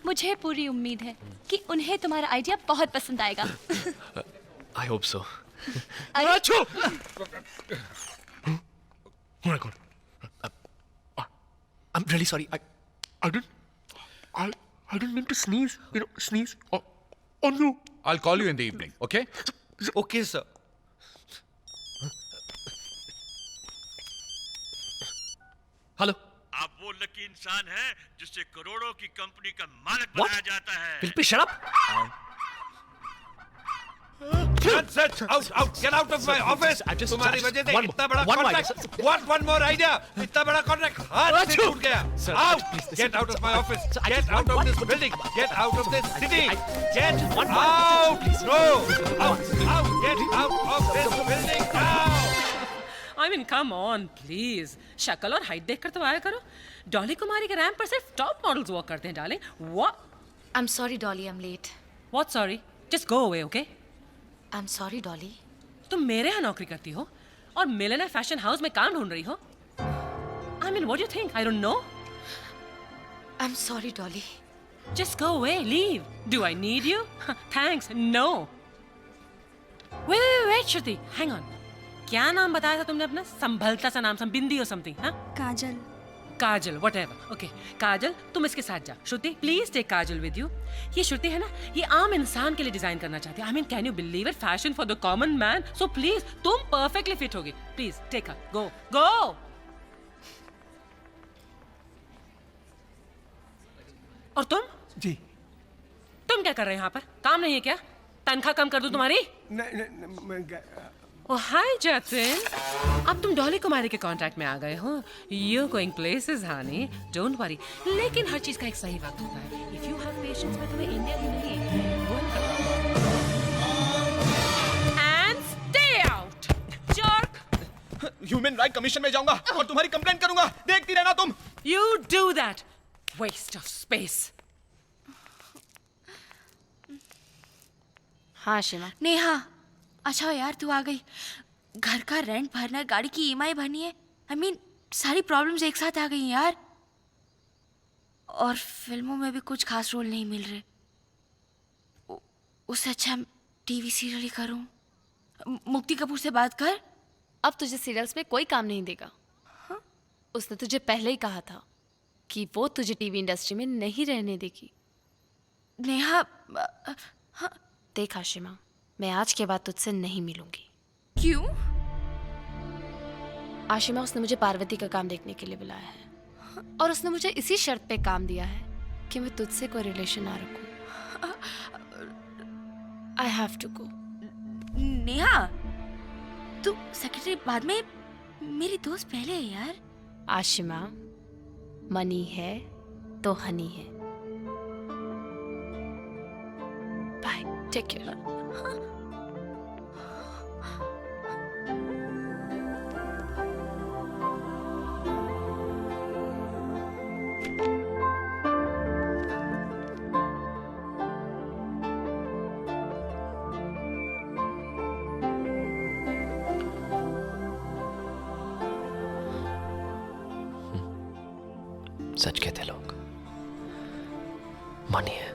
S: मुझे पूरी उम्मीद है कि उन्हें तुम्हारा आइडिया बहुत पसंद आएगा।
K: I hope so. Oh my God. I'm really sorry. I didn't mean to sneeze. Sneeze on you.
T: I'll call you in the evening, okay?
C: Okay, sir.
K: Hello.
R: आप वो लकी इंसान हैं जिससे करोड़ों की कंपनी का मालिक बनाया जाता है।
K: Philip, shut up.
C: Out! Get out of my office! तुम्हारी वजह से इतना बड़ा contract. What one more idea? इतना बड़ा contract हाथ से छूट गया. Out! Get out of my office. Get out of this building. Get out of this city. Get out! No! Out! Get out of this building now!
L: I mean, come on, please. शक्ल और height देखकर तो आया करो. डॉली कुमारी के ramp पर सिर्फ top models walk करते हैं, darling. What?
J: I'm sorry, Dolly, I'm late.
L: What sorry? Just go away, okay?
J: I'm sorry, Dolly.
L: तुम मेरे यहाँ नौकरी करती हो और मिलेनियर फैशन हाउस में काम ढूंढ रही हो. I mean, what do you think? I don't know.
J: I'm sorry, Dolly.
L: Just go away, leave. Do I need you? Thanks, no. Wait, Shruti, hang on. क्या नाम बताया था तुमने अपना? संभलता सा नाम, बिंदी और समथिंग, हाँ?
S: काजल.
L: काजल, whatever. Okay, काजल, तुम इसके साथ जा. श्रुति, please take Kajal with you. ये श्रुति है ना, ये आम इंसान के लिए डिजाइन करना चाहती है. I mean, can you believe it? Fashion for the common man. So please, तुम perfectly fit होगी. Please, take her. Go. और तुम?
N: जी.
L: तुम क्या कर रहे हो यहाँ पर? काम नहीं है क्या? तनख्वाह कम कर दूं तुम्हारी? Oh, hi, Jatin. अब तुम डॉली कुमारी के कॉन्ट्रैक्ट में आ गए हो. You're going places, honey. Don't worry. लेकिन हर चीज का एक सही वक्त होता है. If you have patience, मैं तुम्हें इंडिया ही नहीं, गोवा करवा दूंगा. And stay out, jerk.
O: Human right commission में जाऊंगा और तुम्हारी कंप्लेंट करूंगा. देखती रहना तुम.
L: You do that. Waste of space.
J: हाँ शिमा.
S: नेहा, अच्छा यार तू आ गई. घर का रेंट भरना है, गाड़ी की ईएमआई भरनी है. आई मीन सारी प्रॉब्लम्स एक साथ आ गई हैं यार. और फिल्मों में भी कुछ खास रोल नहीं मिल रहे. उससे अच्छा टीवी सीरियल ही करूं. मुक्ति कपूर से बात कर.
J: अब तुझे सीरियल्स में कोई काम नहीं देगा. हाँ? उसने तुझे पहले ही कहा था कि वो तुझे टीवी इंडस्ट्री में नहीं रहने देगी.
S: नेहा,
J: हाँ. देख आशिमा, मैं आज के बाद तुझसे नहीं मिलूंगी.
S: क्यों?
J: आशिमा, उसने मुझे पार्वती का काम देखने के लिए बुलाया है और उसने मुझे इसी शर्त पे काम दिया है कि मैं तुझसे कोई रिलेशन ना रखूं. I have to go.
S: Neha, तू सेक्रेटरी बाद में, मेरी दोस्त पहले है यार.
J: आशिमा, मनी है तो हनी है. Bye, take care.
K: सच कहते लोग, मनी है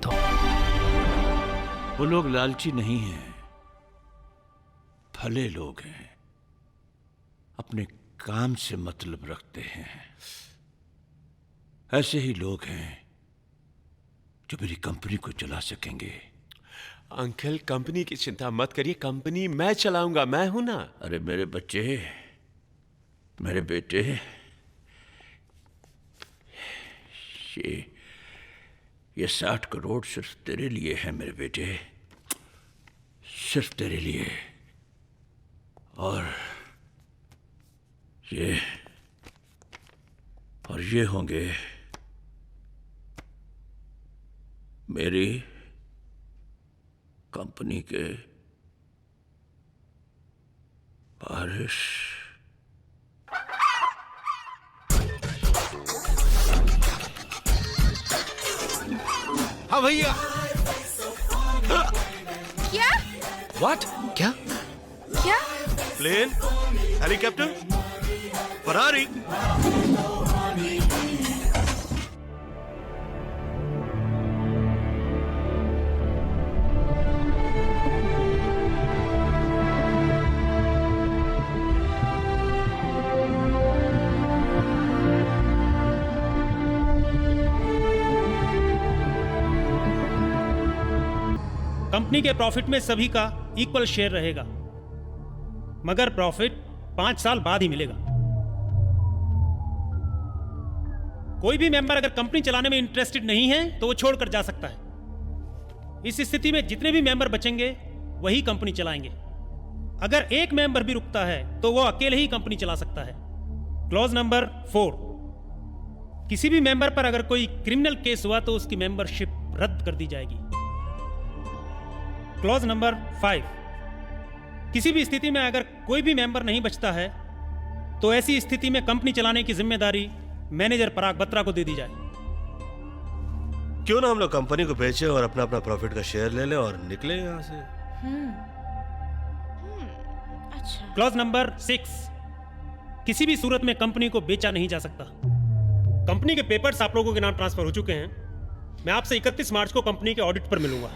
K: तो.
R: वो लोग लालची नहीं हैं, भले लोग हैं, अपने काम से मतलब रखते हैं. ऐसे ही लोग हैं जो मेरी कंपनी को चला सकेंगे.
G: अंकल, कंपनी की चिंता मत करिए, कंपनी मैं चलाऊंगा, मैं हूं ना.
R: अरे मेरे बच्चे, मेरे बेटे, ये 60 करोड़ सिर्फ तेरे लिए है मेरे बेटे, सिर्फ तेरे लिए. और ये होंगे मेरी कंपनी के वारिस.
C: हाँ भैया.
S: क्या?
G: What? क्या?
H: Plane, helicopter, Ferrari.
M: कंपनी के प्रॉफिट में सभी का इक्वल शेयर रहेगा, मगर प्रॉफिट 5 साल बाद ही मिलेगा. कोई भी मेंबर अगर कंपनी चलाने में इंटरेस्टेड नहीं है तो वो छोड़कर जा सकता है. इस स्थिति में जितने भी मेंबर बचेंगे वही कंपनी चलाएंगे। अगर एक मेंबर भी रुकता है तो वो अकेले ही कंपनी चला सकता है। क्लॉज नंबर 4, किसी भी मेंबर पर अगर कोई क्रिमिनल केस हुआ तो उसकी मेंबरशिप रद्द कर दी जाएगी। क्लॉज नंबर 5, किसी भी स्थिति में अगर कोई भी मेंबर नहीं बचता है तो ऐसी स्थिति में कंपनी चलाने की जिम्मेदारी मैनेजर पराग बत्रा को दे दी जाए।
H: क्यों ना हम लोग कंपनी को बेचे और अपना अपना प्रॉफिट का शेयर ले लें और निकले यहाँ से।
Q: अच्छा।
M: क्लॉज नंबर 6, किसी भी सूरत में कंपनी को बेचा नहीं जा सकता। कंपनी के पेपर्स आप लोगों के नाम ट्रांसफर हो चुके हैं। मैं आपसे 31 मार्च को कंपनी के ऑडिट पर मिलूंगा।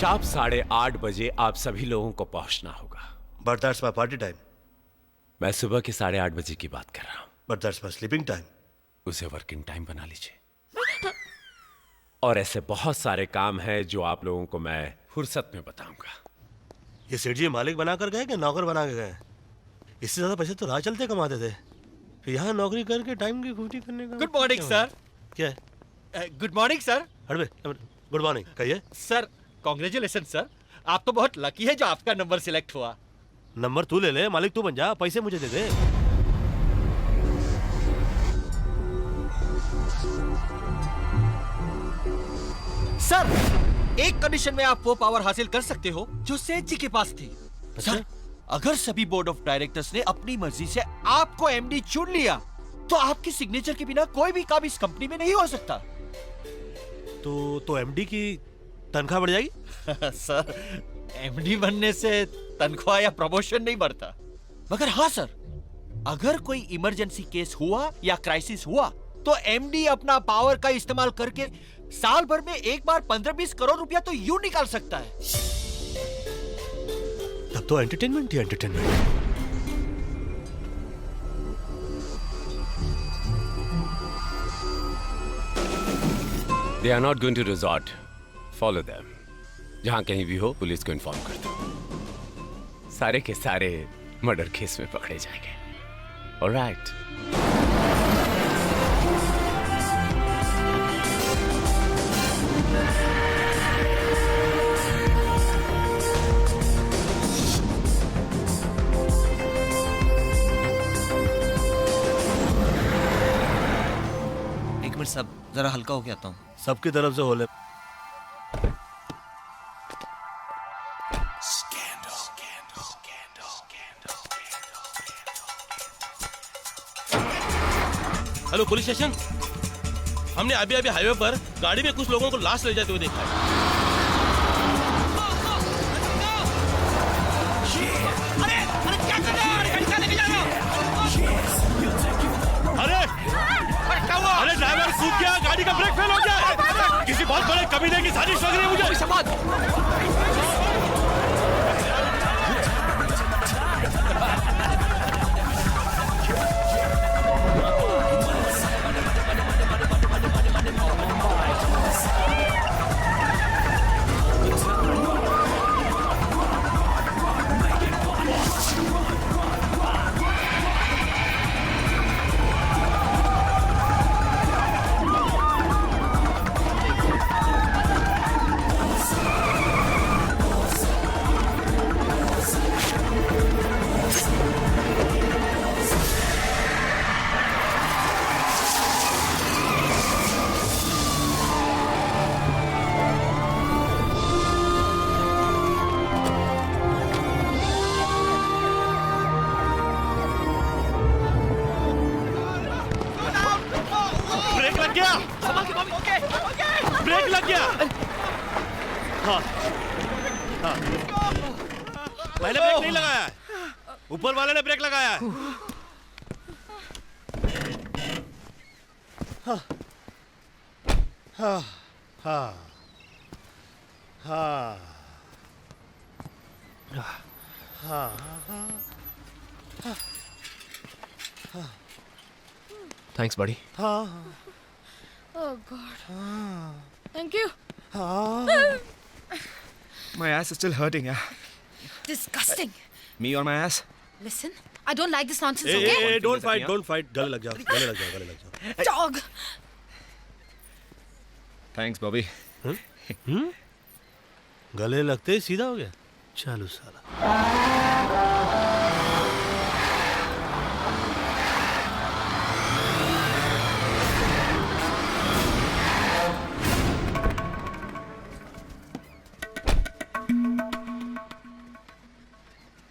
G: शाम 8:30 बजे आप सभी लोगों को पहुंचना होगा।
H: But that's my party time.
G: मैं सुबह के 8:30 बजे की बात कर रहा हूं।
H: But that's my sleeping time.
G: उसे वर्किंग टाइम बना लीजिए। और ऐसे बहुत सारे काम हैं जो आप लोगों को मैं फुर्सत में बताऊंगा।
H: ये सेठ जी मालिक बनाकर गए कि नौकर बना के गए? इससे ज्यादा पैसे तो राह चलते कमाते थे, फिर यहाँ नौकरी करके टाइम की खूटी करने का।
U: Good morning sir.
H: क्या है?
U: Good morning sir.
H: Good morning कहिए।
U: सर कॉन्ग्रेचुलेशन सर, आप तो बहुत लकी है जो आपका नंबर सिलेक्ट हुआ।
H: नंबर तू ले ले, मालिक तू बन जा, पैसे मुझे दे दे।
U: सर एक कंडीशन में आप वो पावर हासिल कर सकते हो जो सेठ जी के पास थी। सर अगर सभी बोर्ड ऑफ डायरेक्टर्स ने अपनी मर्जी से आपको एमडी चुन लिया तो आपकी सिग्नेचर के बिना कोई भी काम इस कंपनी में नहीं हो सकता।
H: तो एमडी की तनख्वाह बढ़ जाएगी?
U: सर एमडी बनने से तनख्वाह या प्रमोशन नहीं बढ़ता, मगर हाँ सर, अगर कोई इमरजेंसी केस हुआ या क्राइसिस हुआ तो एमडी अपना पावर का इस्तेमाल करके साल भर में एक बार 15-20 करोड़ रुपया तो यूं निकाल सकता है।
H: तब तो एंटरटेनमेंट ही entertainment.
G: They are not going to resort. Follow them. जहां कहीं भी हो पुलिस को इन्फॉर्म कर दो। सारे के सारे मर्डर केस में पकड़े जाएंगे। Alright.
U: एक मिनट साहब, जरा हल्का हो के आता हूँ।
H: सबकी तरफ से होले।
V: हेलो पुलिस स्टेशन, हमने अभी अभी हाईवे पर गाड़ी में कुछ लोगों को लाश ले जाते हुए देखा है। अरे ड्राइवर कूद गया, गाड़ी का ब्रेक फेल हो गया। किसी बहुत बड़े कमीने की साजिश लग रही है मुझे। ब्रेक लग गया। हाँ हाँ, मैंने ब्रेक नहीं लगाया है, ऊपर वाले ने ब्रेक लगाया है। हाँ हाँ हाँ हाँ हाँ हाँ।
K: Thanks, buddy.
E: Oh God. Thank you.
O: My ass is still hurting, yeah.
E: Disgusting.
O: Me on my ass?
E: Listen,
L: I don't like this nonsense, okay?
H: Don't fight, गले लग जाओ.
L: Dog.
R: थैंक्स बॉबी.
H: गले लगते ही सीधा हो गया. चालू साला.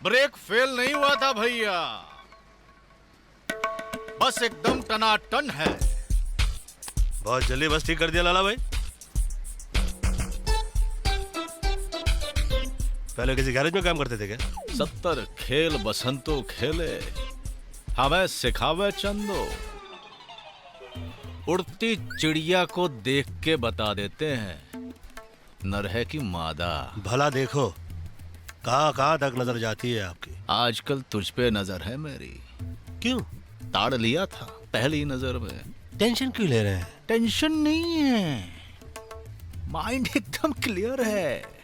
B: ब्रेक फेल नहीं हुआ था भैया, बस एकदम टनाटन है.
H: बहुत जल्दी बस ठीक कर दिया लाला भाई. पहले किसी गैरेज में काम करते थे क्या?
B: 70 खेल बसंतो खेले, हमें सिखावे चंदो. उड़ती चिड़िया को देख के बता देते हैं नर है कि मादा.
H: भला देखो कहाँ तक नजर जाती है आपकी.
B: आजकल तुझ पे नजर है मेरी.
H: क्यों?
B: ताड़ लिया था पहली नजर में.
H: टेंशन क्यों ले रहे हैं?
B: टेंशन नहीं है, माइंड एकदम क्लियर है.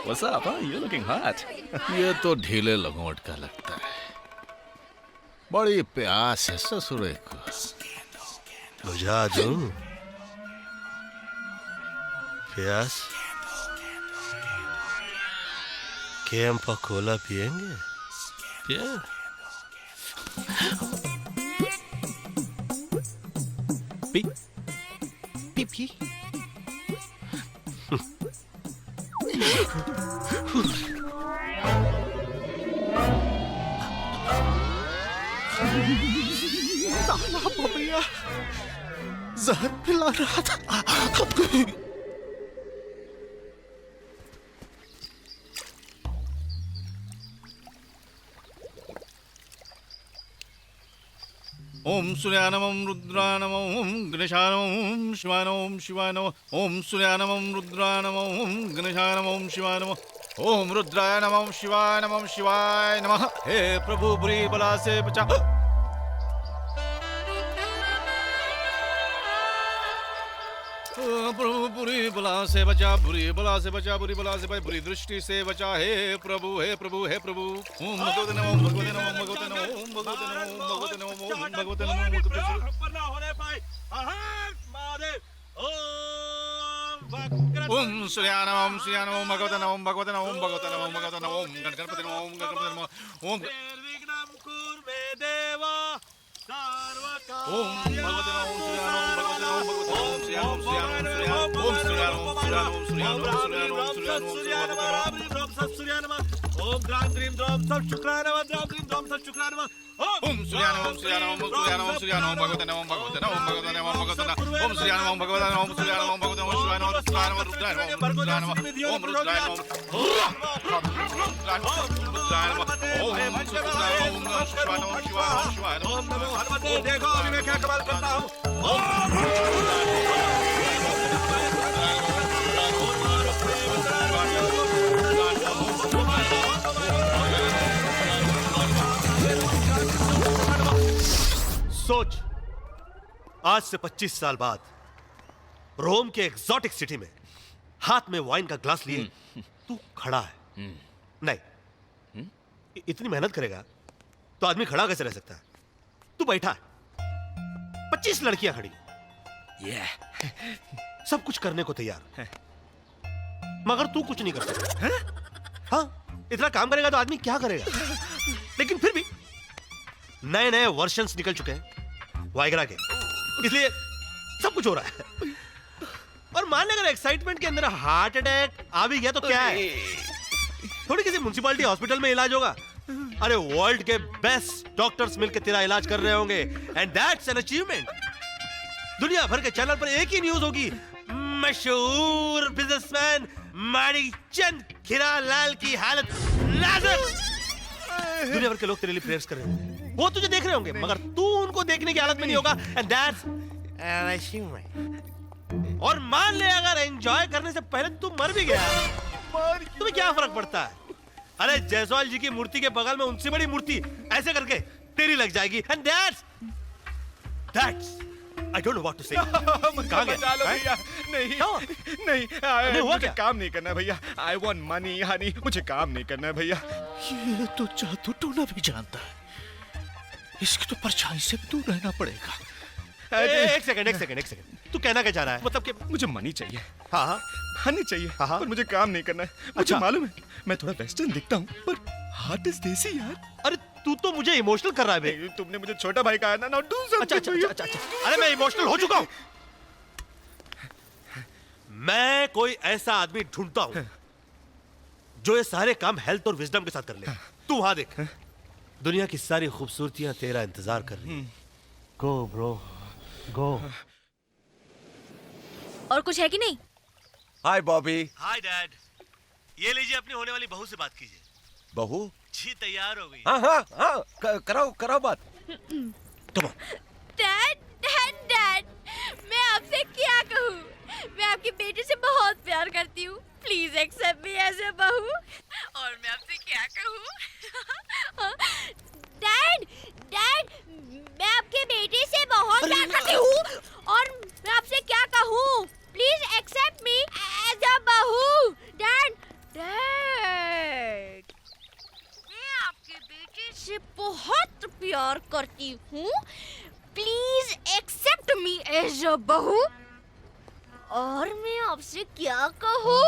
R: What's up, huh? You're looking hot.
B: ये तो ढीले लगोट का लगता है. बड़ी प्यास है ससुरे को.
H: बुझा दूं प्यास. कैंपा कोला पिएंगे?
B: पी. भैया जहर पिला रहा था. ओम सूर्याय नमः रुद्राय नमः ओम गणेशाय नमः ओम शिवाय नमः ओम शिवाय नमः ओम सूर्याय नमः रुद्राय नमः ओम गणेशाय नमः ओम शिवाय नमः ओम रुद्राय नमः शिवाय नमः शिवाय नमः. हे प्रभु बुरी बला से बचा. प्रभु बुरी बला से बचा, बुरी बला से बचा, बुरी बला से बचा, बुरी दृष्टि से बचा. हे प्रभु हे प्रभु हे प्रभु. ओम भगवते नमः ओम भगवते नमः ओम भगवते नमः ओम भगवते नमः ओम भगवते नमः ओम भगवते नमः ओम सूर्याय नमः ओम सूर्याय नमः ओम भगवते नमः ओम भगवते नमः ओम भगवते नमः ओम भगवते नमः ओम गणपति नमः ओम गणपति नमः ओम निर्विघ्नं कुरु देवा सर्वकार्येषु. ओम भगवते नमः ओम सूर्याय नमः ओम भगवते नमः ओम सूर्याय नमः ओम सूर्याय नमः ओम सूर्याय नमः ओम सूर्याय नमः ओम द्रां द्रीं द्रौं सब शुक्राय नमः द्रां द्रीं द्रौं सब शुक्राय नमः ओम सूर्याय नमः ओम सूर्याय नमः ओम सूर्याय नमः ओम सूर्याय नमः भगवते नमः भगवते नमः भगवते नमः भगवते नमः ओम सूर्याय नमः भगवते नमः ओम सूर्याय नमः भगवते नमः शिवाय नमः रुद्राय नमः रुद्राय नमः रुद्राय नमः ओम रुद्राय नमः ओम शिवाय नमः शिवाय नमः ओम नमो हनुमते. देखो अभी मैं क्या कमाल करता हूँ.
H: सोच, आज से 25 साल बाद रोम के एक्सोटिक सिटी में हाथ में वाइन का ग्लास लिए तू खड़ा है. नहीं, इतनी मेहनत करेगा तो आदमी खड़ा कैसे रह सकता है? तू बैठा है, 25 लड़कियां खड़ी, सब कुछ करने को तैयार है, मगर तू कुछ नहीं कर सकता. हाँ, इतना काम करेगा तो आदमी क्या करेगा? लेकिन फिर भी नए नए वर्जन्स निकल चुके हैं वाइग्रा के, इसलिए सब कुछ हो रहा है. और मान ले अगर एक्साइटमेंट के अंदर हार्ट अटैक आ भी गया तो क्या है? थोड़ी किसी म्युनिसिपैलिटी हॉस्पिटल में इलाज होगा. अरे वर्ल्ड के बेस्ट डॉक्टर्स मिलकर तेरा इलाज कर रहे होंगे, एंड दैट्स एन अचीवमेंट. दुनिया भर के चैनल पर एक ही न्यूज होगी, मशहूर बिजनेसमैन माणिकचंद खीरालाल की हालत नाजुक. दुनिया भर के लोग तेरे लिए प्रेयर्स कर रहे होंगे, वो तुझे देख रहे होंगे, मगर तू उनको देखने की हालत में नहीं होगा, एंड दैट्स एन अचीवमेंट. और मान ले अगर एंजॉय करने से पहले तुम मर भी गया, तुम्हें क्या फर्क पड़ता है? अरे जायसवाल जी की मूर्ति के बगल में उनसे बड़ी मूर्ति ऐसे करके तेरी लग जाएगी। And that's I don't know what to say.
O: कहाँ बचा लो भैया? नहीं नहीं
H: हुआ
O: मुझे
H: क्या?
O: काम नहीं करना है भैया। I want money honey, मुझे काम नहीं करना है भैया।
B: ये तो जादू टोना भी जानता है, इसकी तो परछाई से भी दूर रहना पड़ेगा।
H: एक सेकंड तू कहना क्या चाह रहा है?
O: मतलब कि मुझे मनी चाहिए,
H: हाँ
O: हनी चाहिए, पर मुझे काम नहीं करना है। मुझे
H: अच्छा।
O: मालूम है मैं थोड़ा वेस्टर्न दिखता हूँ, पर हार्ट इज देसी यार।
H: अरे तू तो मुझे इमोशनल कर रहा है बे।
O: तुमने मुझे छोटा भाई कहा ना, डू समथिंग।
H: अच्छा। अरे मैं इमोशनल हो चुका हूँ। मैं कोई ऐसा आदमी ढूंढता हूँ जो ये सारे काम हेल्थ और विजडम के साथ कर ले। तू वहां देख, दुनिया की सारी खूबसूरतियां तेरा इंतजार कर रही हैं। गो ब्रो गो।
J: और कुछ है कि नहीं?
P: हाय बॉबी।
H: हाय डैड, ये लीजिए अपनी होने वाली बहू से बात कीजिए।
P: बहू?
H: जी तैयार हो गई।
P: हाँ कराओ बात।
J: डैड, मैं आपसे क्या कहूँ? मैं आपकी बेटी से बहुत प्यार करती हूँ। Please accept me as a bahu. और मैं आपसे क्या कहूँ? डैड, मैं आपके बेटे से बहुत प्यार करती हूँ और मैं आपसे क्या कहूँ? Please accept me as a bahu. Dad, मैं आपके बेटे से बहुत प्यार करती हूँ। Please accept me as a bahu. और मैं आपसे क्या कहूँ?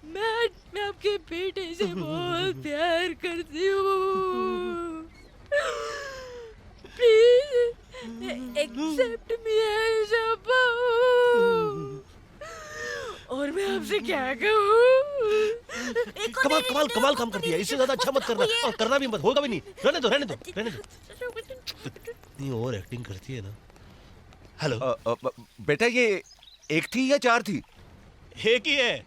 J: मैं आपके बेटे से बहुत प्यार करती हूँ। Please accept me as a bahu. और मैं आपसे क्या कहूँ?
H: कमाल काम कर दिया। इससे ज्यादा अच्छा मत करना, और करना भी मत, होगा भी नहीं। रहने दो। इतनी ओवर एक्टिंग करती है ना। हेलो
P: बेटा, ये एक थी या चार थी?
H: एक ही है।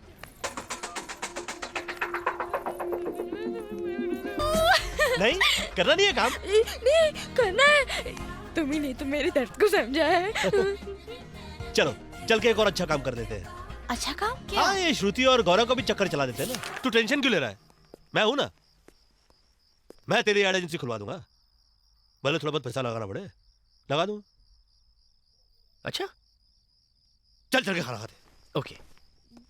H: नहीं करना नहीं है काम।
E: नहीं करना है। तुम ही नहीं तो मेरे दर्द को समझा है।
H: चल के एक और अच्छा काम कर देते हैं।
J: अच्छा काम क्या?
H: हाँ, ये श्रुति और गौरव को भी चक्कर चला देते हैं ना। तू टेंशन क्यों ले रहा है? मैं हूं ना, मैं तेरी एड एजेंसी खुलवा दूंगा। भले थोड़ा बहुत पैसा लगाना पड़े, लगा दूंगा।
K: अच्छा
H: चल के खाना खाते।
K: ओके।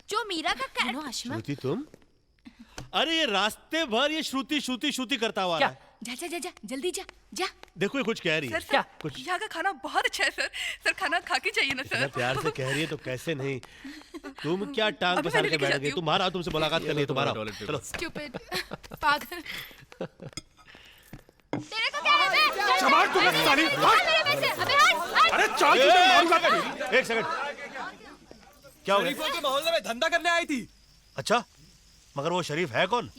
J: जो मीरा का
H: श्रुति तुम? अरे ये रास्ते भर ये श्रुति करता हुआ आ रहा है।
E: जा जल्दी जा।
H: देखो ये कुछ कह रही है।
E: क्या?
H: कुछ
E: यहाँ का खाना बहुत अच्छा है सर खाना खा के चाहिए ना
H: इतना प्यार से कह रही है तो कैसे नहीं। तुम क्या टांग पसार के बैठ गई? तुम्हारा तुमसे मुलाकात करनी है, तुम्हारा। चलो
E: स्टूपिड पागल।
J: तेरे को क्या है?
O: चमार तू साली। अरे चल तुझे मारूंगा।
H: एक सेकंड, क्या हो गया?
O: के मोहल्ले में धंधा करने आई थी।
H: अच्छा, मगर वो शरीफ है कौन?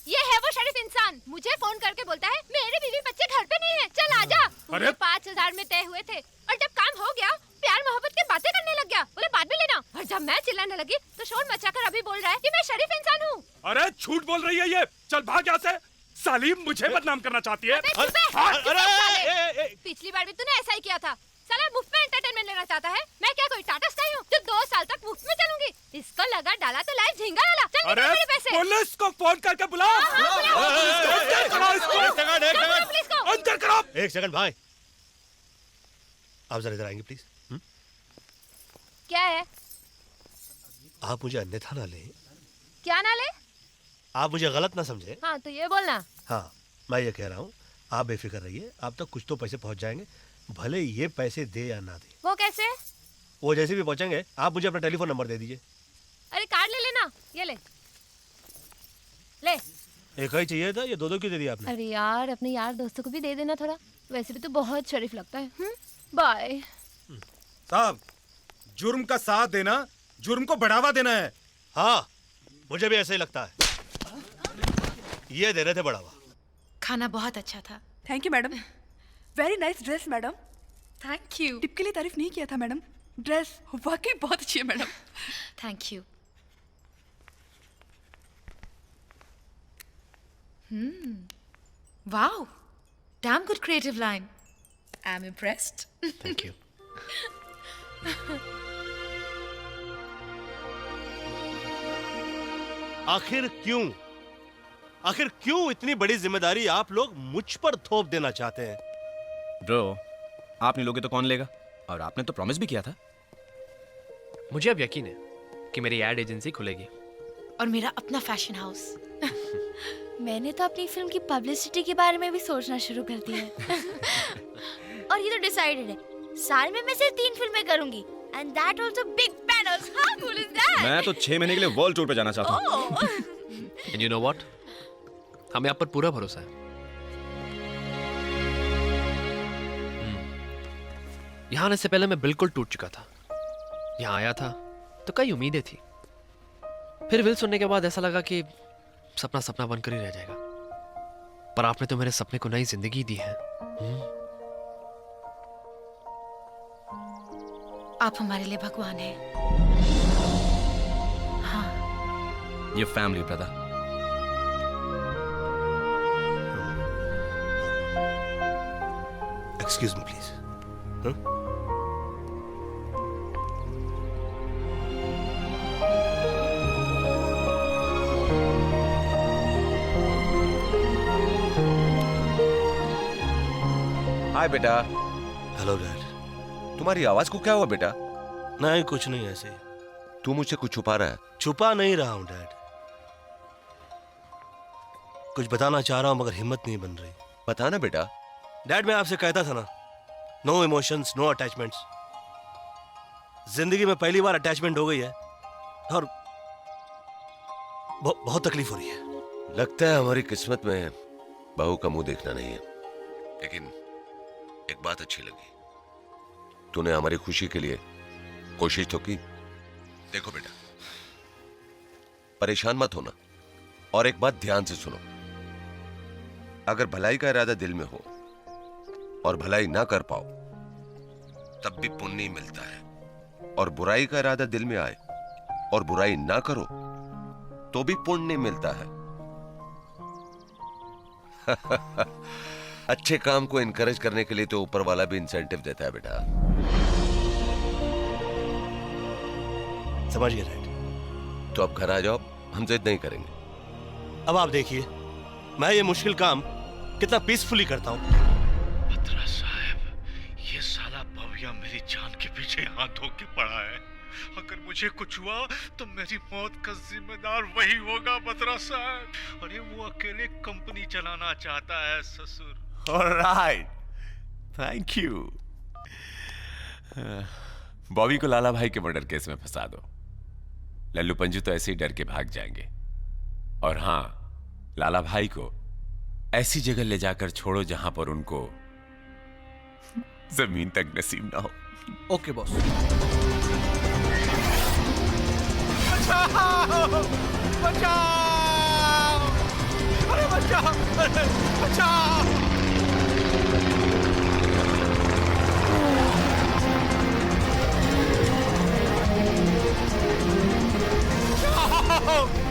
J: ये है वो शरीफ इंसान। मुझे फोन करके बोलता है मेरे बीवी बच्चे घर पे नहीं है, चल आजा।
O: अरे
J: 5000 में तय हुए थे और जब काम हो गया प्यार मोहब्बत की बातें करने लग गया। बोले बाद में लेना। और जब मैं चिल्लाने लगी तो शोर मचाकर अभी बोल रहा है कि मैं शरीफ इंसान हूँ।
O: अरे झूठ बोल रही है ये। चल भाग यहाँ से। साली मुझे बदनाम करना चाहती है।
J: पिछली बार भी तूने ऐसा ही किया था। साला मुफ्त में एंटरटेनमेंट लेना चाहता है। मैं क्या कोई टाटा स्काई हूँ जो 2 साल तक मुफ्त में चलूंगी? इसको लगा डाला तो लाइफ झिंगा वाला। चल निकाल मेरे पैसे।
O: पुलिस को फोन करके बुला। अंदर करो।
H: एक सेकंड भाई, आप जरा इधर आएंगे प्लीज।
J: क्या है?
H: आप मुझे अन्यथा ना लें।
J: क्या ना ले?
H: आप मुझे गलत ना समझे।
J: हाँ तो ये बोलना।
H: हाँ, मैं ये कह रहा हूँ, आप बेफिक्र रहिए। आप तक कुछ तो पैसे पहुंच जाएंगे, भले ये पैसे दे या ना दे।
J: वो कैसे?
H: वो जैसे भी पहुंचेंगे आप मुझे अपना टेलीफोन नंबर दे दीजिए।
J: अरे कार्ड ले लेना। ये ले।
H: एक ही चाहिए था, ये दो क्यों दे दिया आपने?
J: अरे यार, अपने यार दोस्तों को भी दे देना थोड़ा। वैसे भी तो बहुत शरीफ लगता है। बाय।
O: साहब, जुर्म का साथ देना जुर्म को बढ़ावा देना है।
H: हाँ, मुझे भी ऐसा ही लगता है। ये दे रहे थे बढ़ावा।
E: खाना बहुत अच्छा था।
A: Thank you madam. Very nice dress madam.
E: Thank you.
A: Tip के लिए तारीफ नहीं किया था मैडम। ड्रेस वाकई बहुत अच्छी है madam.
E: Thank you.
D: Wow. Damn good creative line. I'm impressed.
K: Thank you.
H: आखिर क्यों इतनी बड़ी जिम्मेदारी आप लोग मुझ पर थोप देना चाहते हैं?
O: ब्रो, आप नहीं लोगे तो कौन लेगा? और आपने तो प्रॉमिस भी किया था।
K: मुझे अब यकीन है कि मेरी एड एजेंसी खुलेगी।
D: और मेरा अपना फैशन हाउस।
J: मैंने तो अपनी फिल्म की पब्लिसिटी के बारे में भी सोचना शुरू कर दिया है। और ये तो डिसाइडेड है, साल में मैं सिर्फ 3 फिल्में करूंगी, and that also big banners. How cool is that?
O: मैं तो 6 महीने के लिए वर्ल्ड टूर पे जाना चाहता हूँ।
K: And you know what? हमें आप पर पूरा भरोसा है। यहाँ आने से पहले मैं बिल्कुल टूट चुका था। यहाँ आया था तो कई उम्मीदें थी, फिर विल सुनने के बाद ऐसा लगा कि सपना सपना बनकर ही रह जाएगा। पर आपने तो मेरे सपने को नई जिंदगी दी है।
D: आप हमारे लिए भगवान हैं। हाँ।
O: ये family brother.
H: Excuse me please.
P: Hi बेटा।
H: Hello dad.
P: तुम्हारी आवाज को क्या हुआ बेटा?
H: नहीं, कुछ नहीं, ऐसे ही।
P: तू मुझसे कुछ छुपा रहा है?
H: छुपा नहीं रहा हूं डैड, कुछ बताना चाह रहा हूं मगर हिम्मत नहीं बन रही।
P: बताना बेटा।
H: डैड, मैं आपसे कहता था ना, नो इमोशंस, नो अटैचमेंट्स। जिंदगी में पहली बार अटैचमेंट हो गई है और बहुत तकलीफ हो रही है।
P: लगता है हमारी किस्मत में बहू का मुंह देखना नहीं है, लेकिन एक बात अच्छी लगी, तूने हमारी खुशी के लिए कोशिश तो की। देखो बेटा, परेशान मत होना, और एक बात ध्यान से सुनो, अगर भलाई का इरादा दिल में हो और भलाई ना कर पाओ तब भी पुण्य ही मिलता है, और बुराई का इरादा दिल में आए और बुराई ना करो तो भी पुण्य मिलता है। अच्छे काम को इनकरेज करने के लिए तो ऊपर वाला भी इंसेंटिव देता है बेटा।
H: समझ गया डैड।
P: तो अब घर आ जाओ, हम जिद नहीं करेंगे।
H: अब आप देखिए मैं ये मुश्किल काम कितना पीसफुली करता हूं।
B: बत्रा साहब, ये साला भव्या मेरी जान के पीछे हाथ धो के पड़ा है। अगर मुझे कुछ हुआ तो मेरी मौत का जिम्मेदार वही होगा बत्रा साहब। अरे वो अकेले कंपनी चलाना चाहता है ससुर।
G: Alright, thank you. बॉबी को लाला भाई के मर्डर केस में फंसा दो, लल्लू पंजू तो ऐसे ही डर के भाग जाएंगे। और हां, लाला भाई को ऐसी जगह ले जाकर छोड़ो जहां पर उनको जमीन तक नसीब ना हो।
M: Okay boss.
B: बचाओ! बचाओ! अरे बचाओ! अरे बचाओ!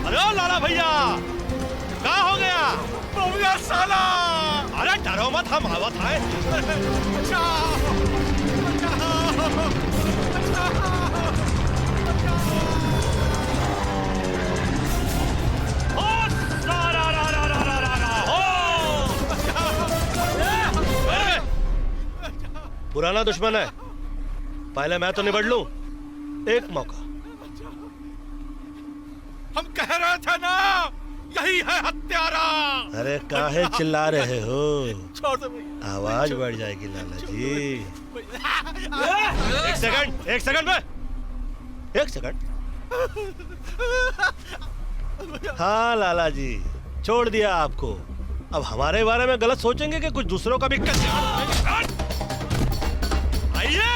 H: अरे ओ लाला भैया, क्या हो गया?
B: भव्या साला!
H: अरे डरो मत, हम आवत आए।
B: बचाओ!
H: पुराना दुश्मन है, पहले मैं तो निबड़ लूं। एक मौका।
B: हम कह रहे थे ना, यही है हत्यारा।
H: अरे काहे चिल्ला रहे हो?
B: छोड़ दो भैया।
H: आवाज बढ़ जाएगी लाला जी। एक सेकंड में, एक सेकंड। हाँ लाला जी, छोड़ दिया आपको। अब हमारे बारे में गलत सोचेंगे कि कुछ दूसरों का भी
B: आइए,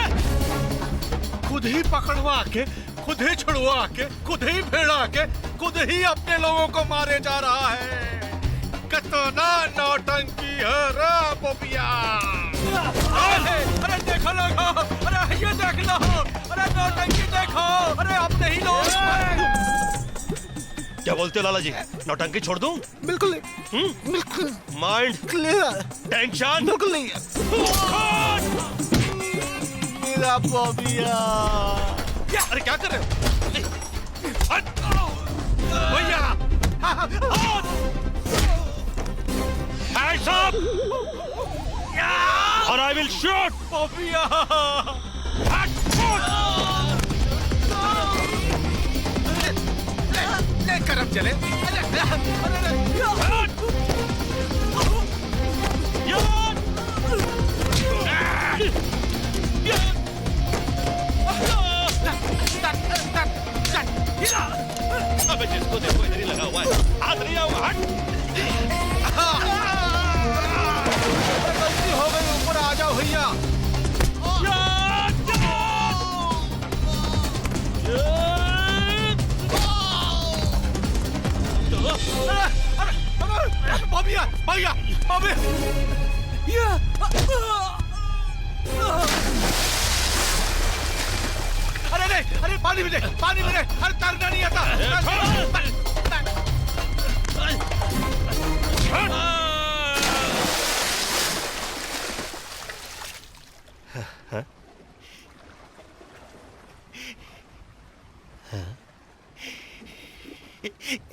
B: खुद ही पकड़वा के, खुद ही छुड़वा के, खुद ही भेड़ा के, खुद ही अपने लोगों को मारे जा रहा है। कितना नौटंकी है रे बोबिया। अरे देखो लोगों, अरे ये देख लो, अरे नौटंकी देखो, अरे अपने ही लोग।
H: क्या बोलते हो लाला जी? नौटंकी छोड़ दूं?
B: बिल्कुल नहीं। बिल्कुल
H: माइंड
B: क्लियर।
H: टेंशन
B: बिल्कुल नहीं। मेरा बॉबिया।
H: अरे क्या कर रहे हो?
R: भैया hands up or I will shoot
B: बॉबिया। ले करम चले।
H: अबे जिसको देखो इधर ही लगा हुआ है, हाथ नहीं आऊंगा। हट।
B: गलती हो गई, ऊपर आ जाओ भैया। बॉबिया भैया अरे पानी में दे, अरे तैरना नहीं आता।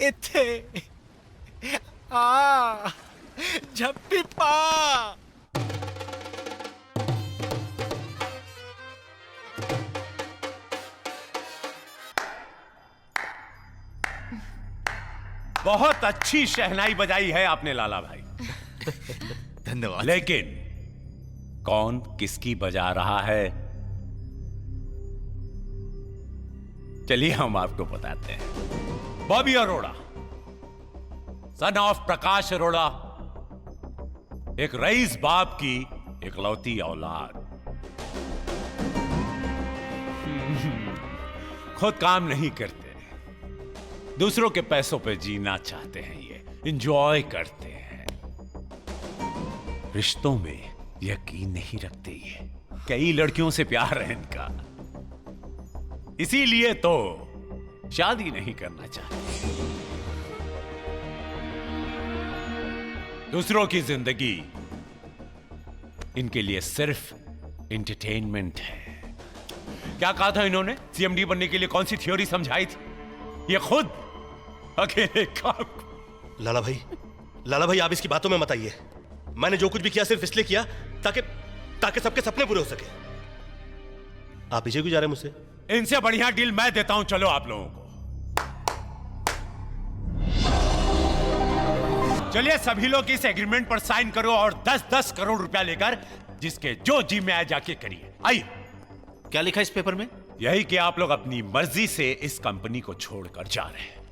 B: इथे झप्पी पा।
F: बहुत अच्छी शहनाई बजाई है आपने लाला भाई।
B: धन्यवाद।
F: लेकिन कौन किसकी बजा रहा है, चलिए हम आपको बताते हैं। बॉबी अरोड़ा, सन ऑफ प्रकाश अरोड़ा, एक रईस बाप की इकलौती औलाद। खुद काम नहीं करते, दूसरों के पैसों पे जीना चाहते हैं, ये एंजॉय करते हैं, रिश्तों में यकीन नहीं रखते। ये कई लड़कियों से प्यार है इनका, इसीलिए तो शादी नहीं करना चाहते। दूसरों की जिंदगी इनके लिए सिर्फ एंटरटेनमेंट है। क्या कहा था इन्होंने? सीएमडी बनने के लिए कौन सी थ्योरी समझाई थी? ये खुद अकेले काम।
H: लाला भाई आप इसकी बातों में मत आइए। मैंने जो कुछ भी किया सिर्फ इसलिए किया ताकि सबके सपने पूरे हो सके। आप पीछे क्यों जा रहे हैं मुझसे?
F: इनसे बढ़िया डील मैं देता हूं, चलो आप लोगों को। चलिए सभी लोग इस एग्रीमेंट पर साइन करो और 10-10 करोड़ रुपया लेकर जिसके जो जी में आए जाके करिए। आइए।
B: क्या लिखा इस पेपर में?
F: यही कि आप लोग अपनी मर्जी से इस कंपनी को छोड़कर जा रहे हैं।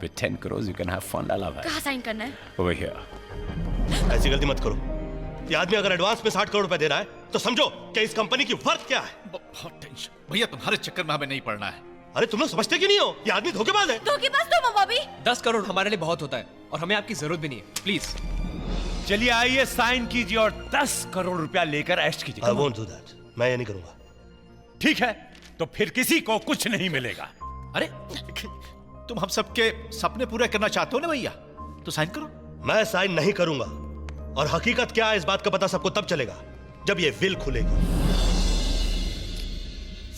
F: With 10 crores you can have fun, लाला भाई।
S: कहाँ साइन करना है?
F: Over here।
H: ऐसी गलती मत करो। ये आदमी अगर एडवांस में 60 करोड़ रुपए दे रहा है तो समझो कि इस कंपनी की वर्थ क्या है।
B: बहुत टेंशन भैया, तुम्हारे चक्कर में हमें नहीं पड़ना है।
H: अरे तुम लोग समझते क्यों नहीं हो? ये आदमी धोखेबाज है।
S: धोखेबाज तुम हो बॉबी।
K: 10 करोड़ हमारे लिए बहुत होता है और हमें आपकी जरूरत भी नहीं है, प्लीज।
F: चलिए आइए साइन कीजिए और 10 करोड़ रुपया लेकर ऐश कीजिए।
H: I won't do that। मैं ये नहीं करूंगा।
F: ठीक है, तो फिर किसी को कुछ नहीं मिलेगा।
B: अरे तुम हम सबके सपने पूरे करना चाहते हो ना भैया, तो साइन करो।
H: मैं साइन नहीं करूंगा, और हकीकत क्या है इस बात का पता सबको तब चलेगा जब ये विल खुलेगी।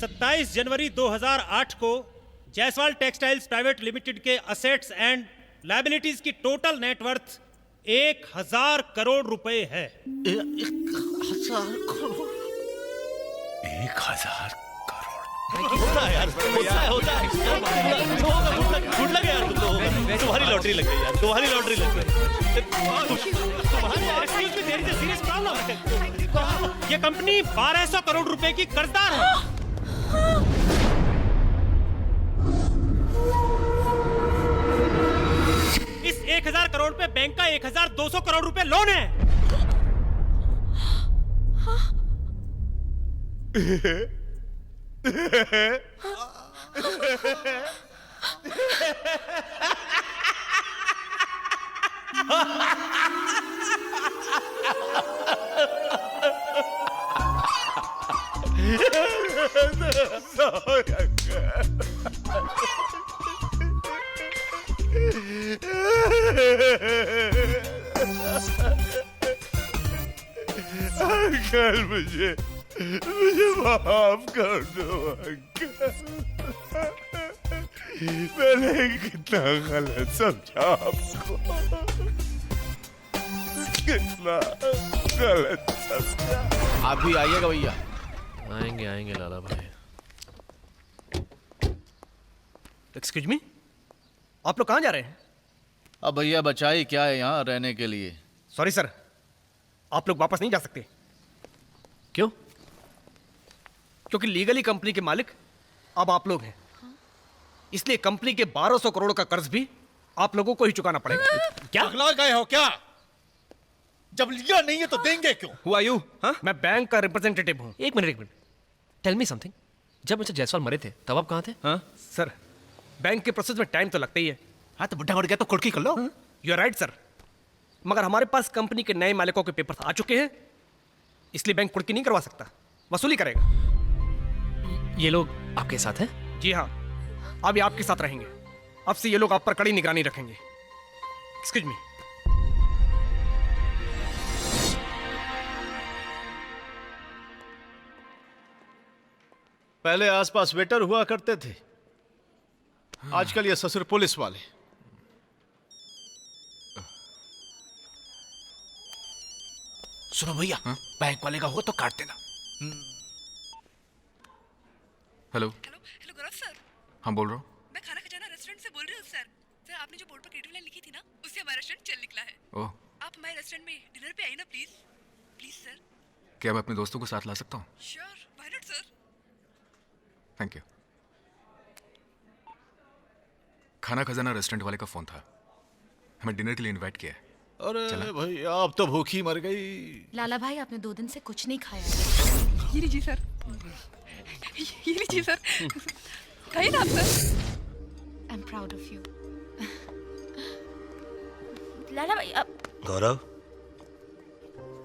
M: 27 जनवरी 2008 को जायसवाल टेक्सटाइल्स प्राइवेट लिमिटेड के असेट्स एंड लायबिलिटीज की टोटल नेटवर्थ 1000 करोड़ रुपए है।
B: 1000 करोड़?
F: 1000
H: होता है यार, होता है। गुड लग यार तुम लोग। तुम्हारी लॉटरी लग गई यार, तुम्हारी लॉटरी लग गई।
M: सीरियस प्रॉब्लम है। ये कंपनी 1200 करोड़ रुपए की कर्जदार है। इस 1000 करोड़ पे बैंक का 1200 करोड़ रुपए लोन है।
G: अंकल मुझे माफ कर दो अंकल। मैंने कितना गलत समझा आपको, कितना गलत समझा।
U: आप भी आइएगा भैया।
K: आएंगे आएंगे लाला भाई।
I: एक्सक्यूज मी, आप लोग कहाँ जा रहे हैं?
U: अब भैया बचाई क्या है यहाँ रहने के लिए।
I: सॉरी सर, आप लोग वापस नहीं जा सकते।
K: क्यों?
I: क्योंकि लीगली कंपनी के मालिक अब आप लोग हैं, इसलिए कंपनी के 1200 करोड़ का कर्ज भी आप लोगों को ही चुकाना पड़ेगा। क्या
U: पगला गए हो क्या? जब लिया नहीं है तो देंगे क्यों?
I: हुआ यू? मैं बैंक का रिप्रेजेंटेटिव हूँ।
K: एक मिनट टेल मी समथिंग। जब मुझे जायसवाल मरे थे तब आप कहाँ थे?
I: सर, बैंक के प्रोसेस में टाइम तो लगता ही है।
B: हाँ तो बुढ़ा मर गया तो कुर्की कर लो।
I: यू आर राइट सर, मगर हमारे पास कंपनी के नए मालिकों के पेपर्स आ चुके हैं, इसलिए बैंक कुर्की नहीं करवा सकता, वसूली करेगा।
K: ये लोग आपके साथ हैं?
I: जी हाँ, अब ये आपके साथ रहेंगे। अब से ये लोग आप पर कड़ी निगरानी रखेंगे। Excuse me.
B: पहले आसपास वेटर हुआ करते थे, आजकल ये ससुर पुलिस वाले। सुनो भैया, बैंक वाले का हो तो काट देना।
A: हेलो गौरव सर।
T: हाँ बोल रहा हूँ।
A: मैं खाना खजाना रेस्टोरेंट से बोल रही हूँ सर। सर आपने जो बोर्ड पर क्रिएटिव लाइन लिखी थी ना, उससे हमारा रेस्टोरेंट चल निकला है।
T: ओह,
A: आप हमारे रेस्टोरेंट में डिनर पे आइए ना प्लीज। Please sir.
T: क्या मैं अपने दोस्तों को साथ ला सकता हूँ?
A: Sure, why not sir.
T: Thank you. खाना खजाना रेस्टोरेंट वाले का फोन था, हमें डिनर के लिए इनवाइट किया है।
B: अरे भाई आप तो भूखी मर गई।
D: लाला भाई आपने 2 दिन से कुछ नहीं खाया।
A: ये लीजिए सर, ये लीजिए सर, खाइए ना आप sir.
D: I am proud of you. Lala भाई अब
H: गौरव,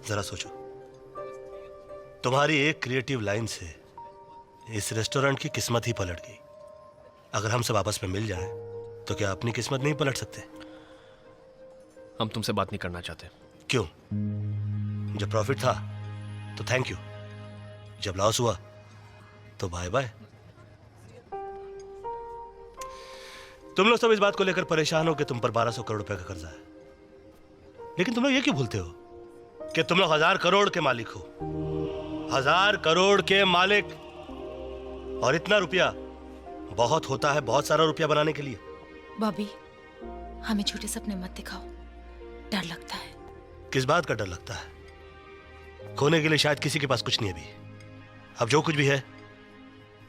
H: जरा सोचो, तुम्हारी एक क्रिएटिव लाइन से इस रेस्टोरेंट की किस्मत ही पलट गई। अगर हम सब आपस में मिल जाएं, तो क्या अपनी किस्मत नहीं पलट सकते?
K: हम तुमसे बात नहीं करना चाहते।
H: क्यों? जब प्रॉफिट था तो थैंक यू, जब लॉस हुआ तो बाय बाय। तुम लोग सब इस बात को लेकर परेशान हो कि तुम पर 1200 करोड़ रुपए का कर्जा है, लेकिन तुम लोग ये क्यों भूलते हो कि तुम लोग 1000 करोड़ के मालिक हो। 1000 करोड़ के मालिक। और इतना रुपया बहुत होता है बहुत सारा रुपया बनाने के लिए।
D: बॉबी, हमें झूठे सपने मत दिखाओ, डर लगता है।
H: किस बात का डर लगता है? खोने के लिए शायद किसी के पास कुछ नहीं है अभी। अब जो कुछ भी है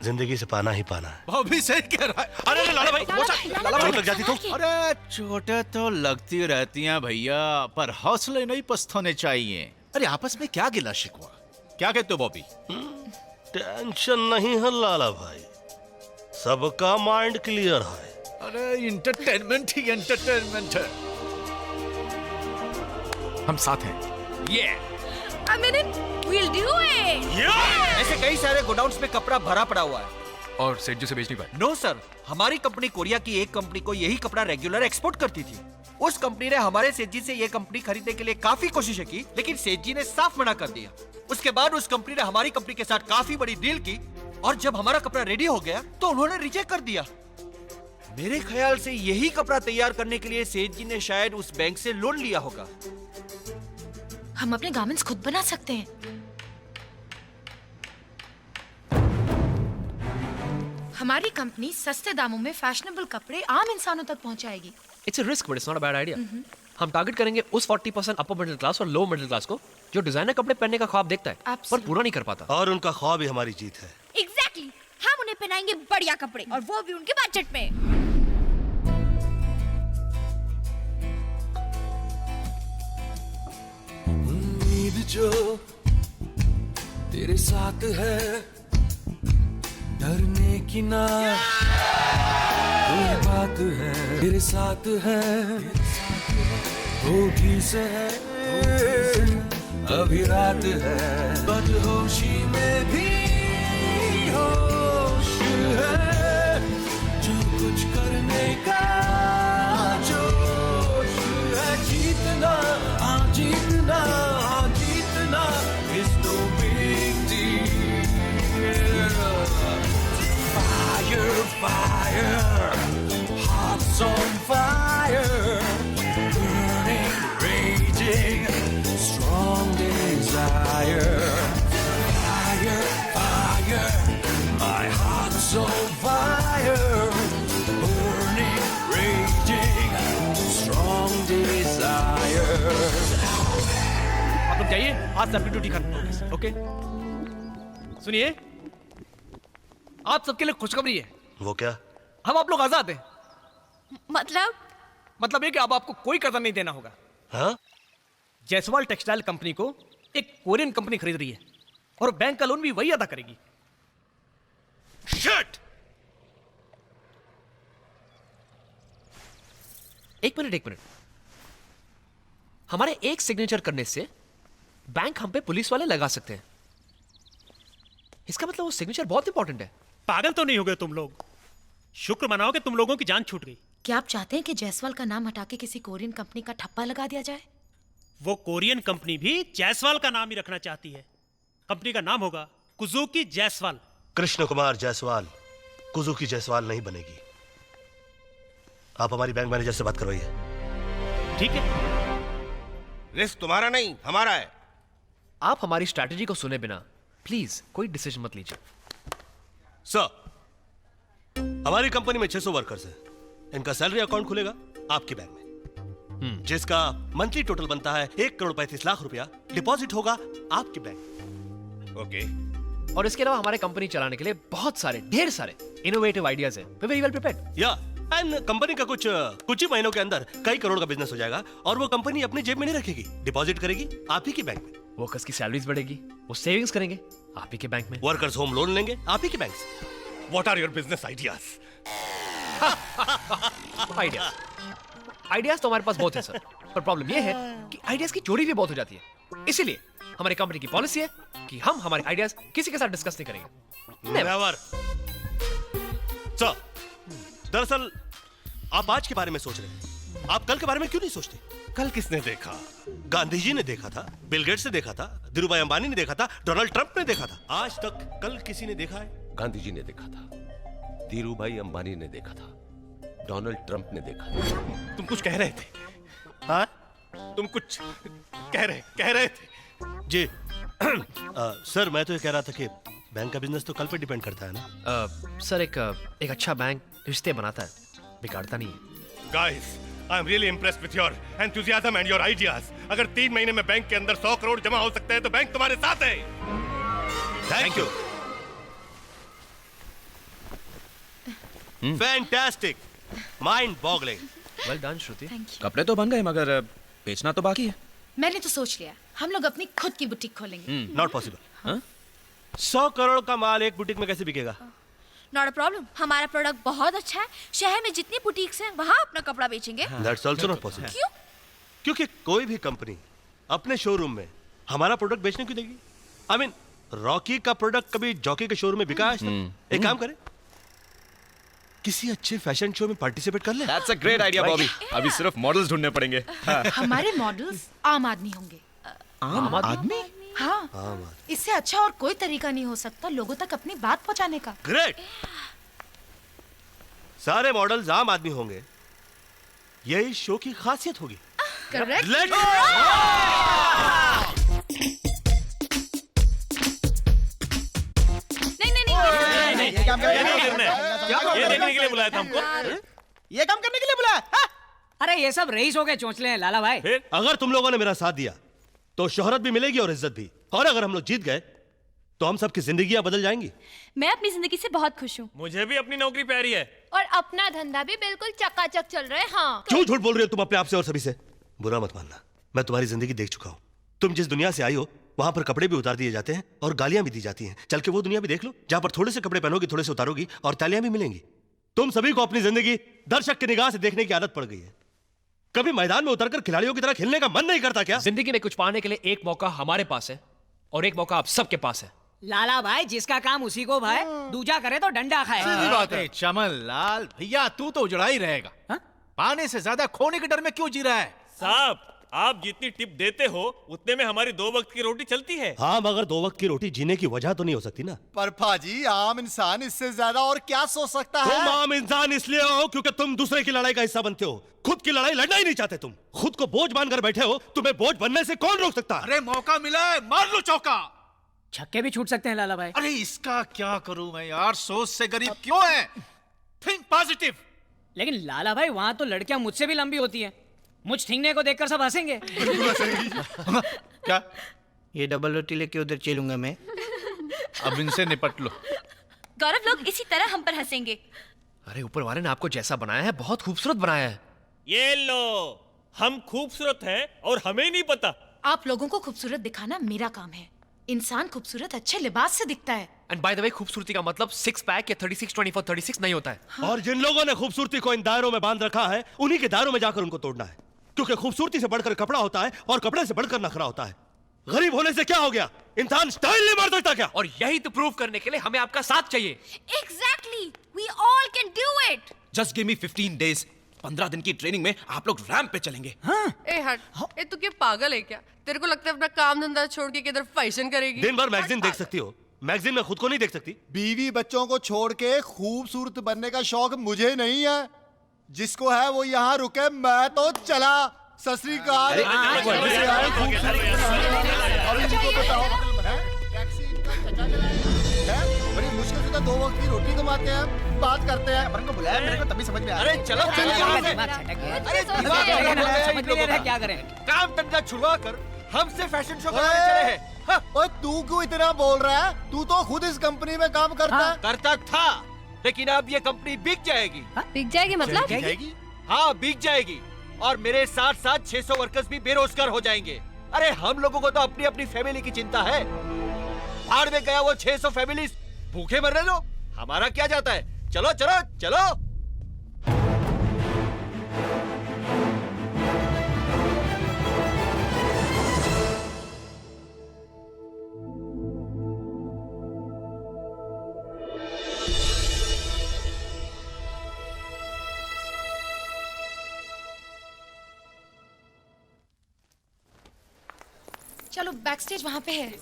H: जिंदगी से पाना ही पाना है।
B: भाभी सही कह रहा है।
H: अरे लाला भाई, चोट लग जाती तो?
B: अरे चोटें तो लगती रहती हैं भैया, पर हौसले नहीं पस्त होने चाहिए। अरे आपस में क्या गिला शिकवा? क्या कहते हो बॉबी?
H: टेंशन नहीं है लाला भाई, सबका माइंड क्लियर है।
B: अरे इंटरटेनमेंट ही इंटरटेनमेंट है।
T: हम साथ हैं।
J: I mean it, we'll do it.
U: ऐसे कई सारे गोडाउन्स में कपड़ा भरा पड़ा हुआ है
T: और सेठ जी से बेच नहीं पाए।
U: नो सर, हमारी कंपनी कोरिया की एक कंपनी को यही कपड़ा रेगुलर एक्सपोर्ट करती थी। उस कंपनी ने हमारे सेठ जी से ये कंपनी खरीदने के लिए काफी कोशिशें की, लेकिन सेठ जी ने साफ मना कर दिया। उसके बाद उस कंपनी ने हमारी कंपनी के साथ काफी बड़ी डील की, और जब हमारा कपड़ा रेडी हो गया तो उन्होंने रिजेक्ट कर दिया। मेरे ख्याल से यही कपड़ा तैयार करने के लिए सेठ जी ने शायद उस बैंक से लोन लिया होगा।
D: हम अपने गारमेंट्स खुद बना सकते हैं। हमारी कंपनी सस्ते दामों में फैशनेबल कपड़े आम इंसानों तक पहुंचाएगी।
K: It's a risk but it's not a bad idea. हम टारगेट करेंगे उस 40% अपर मिडिल क्लास और लो मिडिल क्लास को जो डिजाइनर कपड़े पहनने का ख्वाब देखता है पर पूरा नहीं कर पाता।
H: और उनका ख्वाब ही हमारी जीत है।
J: Exactly. हम उन्हें पहनाएंगे बढ़िया कपड़े, और वो भी उनके बजट में।
W: उम्मीद जो तेरे साथ है, डरने की ना कोई बात है, तेरे साथ है, होगी से है, अभी रात है, बदहोशी में भी होश है, जो कुछ करने का जो
I: जाइए, आज सबकी ड्यूटी खत्म। ओके सुनिए, आप सबके लिए खुशखबरी है।
H: वो क्या?
I: हम आप लोग आजाद हैं।
J: मतलब
I: ये कि अब आपको कोई कर्जा नहीं देना होगा।
H: हाँ?
I: जायसवाल टेक्सटाइल कंपनी को एक कोरियन कंपनी खरीद रही है और बैंक का लोन भी वही अदा करेगी।
H: शिट!
K: एक मिनट। हमारे एक सिग्नेचर करने से बैंक हम पे पुलिस वाले लगा सकते हैं। इसका मतलब वो सिग्नेचर बहुत इंपॉर्टेंट है।
M: पागल तो नहीं हो गए तुम लोग? शुक्र मनाओ कि तुम लोगों की जान छूट गई।
D: क्या आप चाहते हैं कि जायसवाल का नाम हटा के किसी कोरियन कंपनी का ठप्पा लगा दिया जाए?
M: वो कोरियन कंपनी भी जायसवाल का नाम ही रखना चाहती है। कंपनी का नाम होगा कुजुकी जायसवाल।
H: कृष्ण कुमार जायसवाल कुजुकी जायसवाल नहीं बनेगी। आप हमारी बैंक मैनेजर से बात करवाइए।
M: ठीक है।
G: रिस्क तुम्हारा नहीं, हमारा है।
K: आप हमारी स्ट्रैटेजी को सुने बिना प्लीज कोई डिसीजन मत लीजिए।
H: सर, हमारी कंपनी में 600 वर्कर्स हैं। इनका सैलरी अकाउंट खुलेगा आपके बैंक में, जिसका मंथली टोटल बनता है 1,35 लाख रुपया। डिपॉजिट होगा आपके बैंक।
K: ओके। और इसके अलावा हमारे कंपनी चलाने के लिए बहुत सारे, ढेर सारे इनोवेटिव आइडियाज हैं। We very well prepared.
H: या एंड कंपनी का कुछ ही महीनों के अंदर कई करोड़ का बिजनेस हो जाएगा और वो कंपनी अपनी जेब में नहीं रखेगी, डिपॉजिट करेगी आप ही के बैंक में।
K: वर्कर्स की सैलरीज बढ़ेगी, वो सेविंग्स करेंगे आप ही के बैंक में।
H: वर्कर्स होम लोन लेंगे आप ही के बैंक से।
G: What are your business ideas?
K: Ideas तो हमारे पास बहुत है सर, पर प्रॉब्लम ये है कि आइडियाज की चोरी भी बहुत हो जाती है। इसीलिए हमारी कंपनी की पॉलिसी है कि हम हमारे आइडियाज किसी के साथ डिस्कस नहीं करेंगे।
H: नेवर। सर, दरअसल आप आज के बारे में सोच रहे हैं, आप कल के बारे में क्यों नहीं सोचते?
G: कल किसने देखा?
H: गांधी जी ने देखा था, बिल गेट्स ने देखा था, धीरूभाई अंबानी ने देखा था, डोनाल्ड ट्रंप ने देखा था। आज तक कल किसी ने देखा है?
P: गांधी जी ने देखा था, धीरूभाई अंबानी ने देखा था, डोनाल्ड ट्रंप ने देखा था।
G: तुम कुछ कह रहे थे? हाँ? तुम कुछ कह रहे थे?
H: जी सर, मैं तो ये कह रहा था कि बैंक का बिजनेस तो कल पे डिपेंड करता है ना।
K: सर एक अच्छा बैंक रिश्ते बनाता है, बिगाड़ता नहीं है।
G: Guys, I'm really impressed with your enthusiasm and your ideas. अगर 3 महीने में बैंक के अंदर 100 करोड़ जमा हो सकते हैं तो बैंक तुम्हारे साथ है।
H: Thank you. Fantastic, mind boggling.
K: Well done Shruti.
O: कपड़े तो बन गए मगर बेचना तो बाकी है।
D: मैंने तो सोच लिया, हम लोग अपनी खुद की बुटीक खोलेंगे।
H: Not possible. 100 करोड़ का माल एक बुटीक में कैसे बिकेगा?
J: नॉट अ प्रॉब्लम, हमारा प्रोडक्ट बहुत अच्छा है। शहर में जितनी बुटीक्स हैं वहाँ अपना कपड़ा बेचेंगे।
H: That's also not possible।
J: क्यों?
H: क्योंकि कोई भी कंपनी अपने शोरूम में हमारा प्रोडक्ट बेचने क्यों देगी? I mean, रॉकी का प्रोडक्ट कभी जॉकी के शोरूम में बिका है आज तक? एक काम करें, किसी अच्छे फैशन शो में पार्टिसिपेट कर ले।
O: That's a great idea, Bobby. अभी सिर्फ मॉडल्स ढूंढने पड़ेंगे।
D: हमारे मॉडल्स आम आदमी होंगे।
O: आम आदमी?
D: हाँ, इससे अच्छा और कोई तरीका नहीं हो सकता लोगों तक अपनी बात पहुंचाने का।
H: ग्रेट। सारे मॉडल्स आम आदमी होंगे, यही शो की खासियत होगी।
D: करेक्ट।
J: नहीं,
M: ये काम देखने के लिए बुलाया था हमको।
I: ये काम करने के लिए बुलाया? अरे ये सब रईस हो गए चोंचले हैं लाला भाई।
H: अगर तुम लोगों ने मेरा साथ दिया तो शोहरत भी मिलेगी और इज्जत भी, और अगर हम लोग जीत गए तो हम सबकी जिंदगियां बदल जाएंगी।
S: मैं अपनी जिंदगी से बहुत खुश हूँ।
M: मुझे भी अपनी नौकरी प्यारी है
J: और अपना धंधा भी बिल्कुल चकाचक चल रहा है। हाँ।
H: क्यों झूठ बोल रहे हो तुम अपने आप से और सभी से? बुरा मत मानना, मैं तुम्हारी जिंदगी देख चुका हूँ। तुम जिस दुनिया से आई हो वहां पर कपड़े भी उतार दिए जाते हैं और गालियां भी दी जाती हैं। चल के वो दुनिया भी देख लो जहां पर थोड़े से कपड़े पहनोगी, थोड़े से उतारोगी और तालियां भी मिलेंगी। तुम सभी को अपनी जिंदगी दर्शक की निगाह से देखने की आदत पड़ गई है। कभी मैदान में उतरकर खिलाड़ियों की तरह खेलने का मन नहीं करता क्या?
K: जिंदगी में कुछ पाने के लिए एक मौका हमारे पास है और एक मौका आप सबके पास है।
I: लाला भाई, जिसका काम उसी को भाई, दूजा करे तो डंडा खाए।
B: सीधी बात है। चमन लाल भैया, तू तो उजड़ा ही रहेगा। पाने से ज्यादा खोने के डर में क्यों जी रहा है?
R: साहब, आप जितनी टिप देते हो उतने में हमारी 2 वक्त की रोटी चलती है।
H: हाँ, मगर 2 वक्त की रोटी जीने की वजह तो नहीं हो सकती ना।
C: पर भाजी, आम इंसान इससे ज्यादा और क्या सोच सकता है?
H: तुम आम इंसान इसलिए हो क्योंकि तुम दूसरे की लड़ाई का हिस्सा बनते हो, खुद की लड़ाई लड़ना ही नहीं चाहते। तुम खुद को बोझ मानकर बैठे हो, तुम्हें बोझ बनने से कौन रोक सकता?
B: अरे मौका मिला है, मार लो चौका।
I: छक्के भी छूट सकते हैं लाला भाई।
B: अरे इसका क्या करूं मैं यार, सोच से गरीब क्यों है? Think positive.
I: लेकिन लाला भाई, वहाँ तो लड़कियां मुझसे भी लंबी होती हैं। मुझ ठिंगने को देखकर सब हंसेंगे।
B: क्या
I: ये डबल रोटी लेके उधर चलूंगा मैं।
B: अब इनसे निपट लो।
S: गौरव, लोग इसी तरह हम पर हंसेंगे।
K: अरे ऊपर वाले ने आपको जैसा बनाया है बहुत खूबसूरत बनाया है।
R: ये लो, हम खूबसूरत हैं और हमें नहीं पता।
D: आप लोगों को खूबसूरत दिखाना मेरा काम है। इंसान खूबसूरत अच्छे लिबास से दिखता है।
K: एंड बाय द वे, खूबसूरती का मतलब 6 पैक या 36, 24, 36 नहीं होता है।
H: और जिन लोगों ने खूबसूरती को इन दायरों में बांध रखा है, उन्हीं के दायरों में जाकर उनको तोड़ना है। क्योंकि खूबसूरती से बढ़कर कपड़ा होता है और कपड़े से बढ़कर नखरा होता है। गरीब होने से क्या हो गया? इंसान स्टाइल नहीं मार सकता क्या?
K: और यही तो प्रूव करने के लिए हमें आपका साथ चाहिए।
S: Exactly, we all can do it.
T: Just give me 15 days. 15 दिन की ट्रेनिंग में आप लोग रैंप पे चलेंगे।
L: ए हट, ए तू क्या पागल है क्या? तेरे को लगता है अपना काम धंधा छोड़ के किधर फैशन करेगी?
H: दिन भर मैगजीन देख सकती हो, मैगजीन में खुद को नहीं देख सकती?
C: बीवी बच्चों को छोड़ के खूबसूरत बनने का शौक मुझे नहीं है। जिसको है वो यहाँ रुके, मैं तो चला। सत श्री अकाल। बड़ी मुश्किल से तो 2 वक्त की रोटी कमाते हैं, बात करते हैं। अपन को बुलाया मेरे को तभी समझ में आया।
I: अरे चलो चलो यहाँ से। समझ नहीं रहे क्या करें। काम धंधा छुड़वा कर हमसे फैशन शो करवाने चले हैं।
C: ओए तू क्यों इतना बोल रहा है? तू तो खुद इस कंपनी में काम करता है।
I: करता था, लेकिन अब ये कंपनी बिक जाएगी।
S: बिक जाएगी मतलब?
I: हाँ, बिक जाएगी। और मेरे साथ साथ 600 वर्कर्स भी बेरोजगार हो जाएंगे। अरे हम लोगों को तो अपनी अपनी फैमिली की चिंता है। भाड़ में गया वो 600 फैमिलीज, भूखे मरने दो, हमारा क्या जाता है। चलो चलो चलो।
D: चलो बैक स्टेज वहां पे है।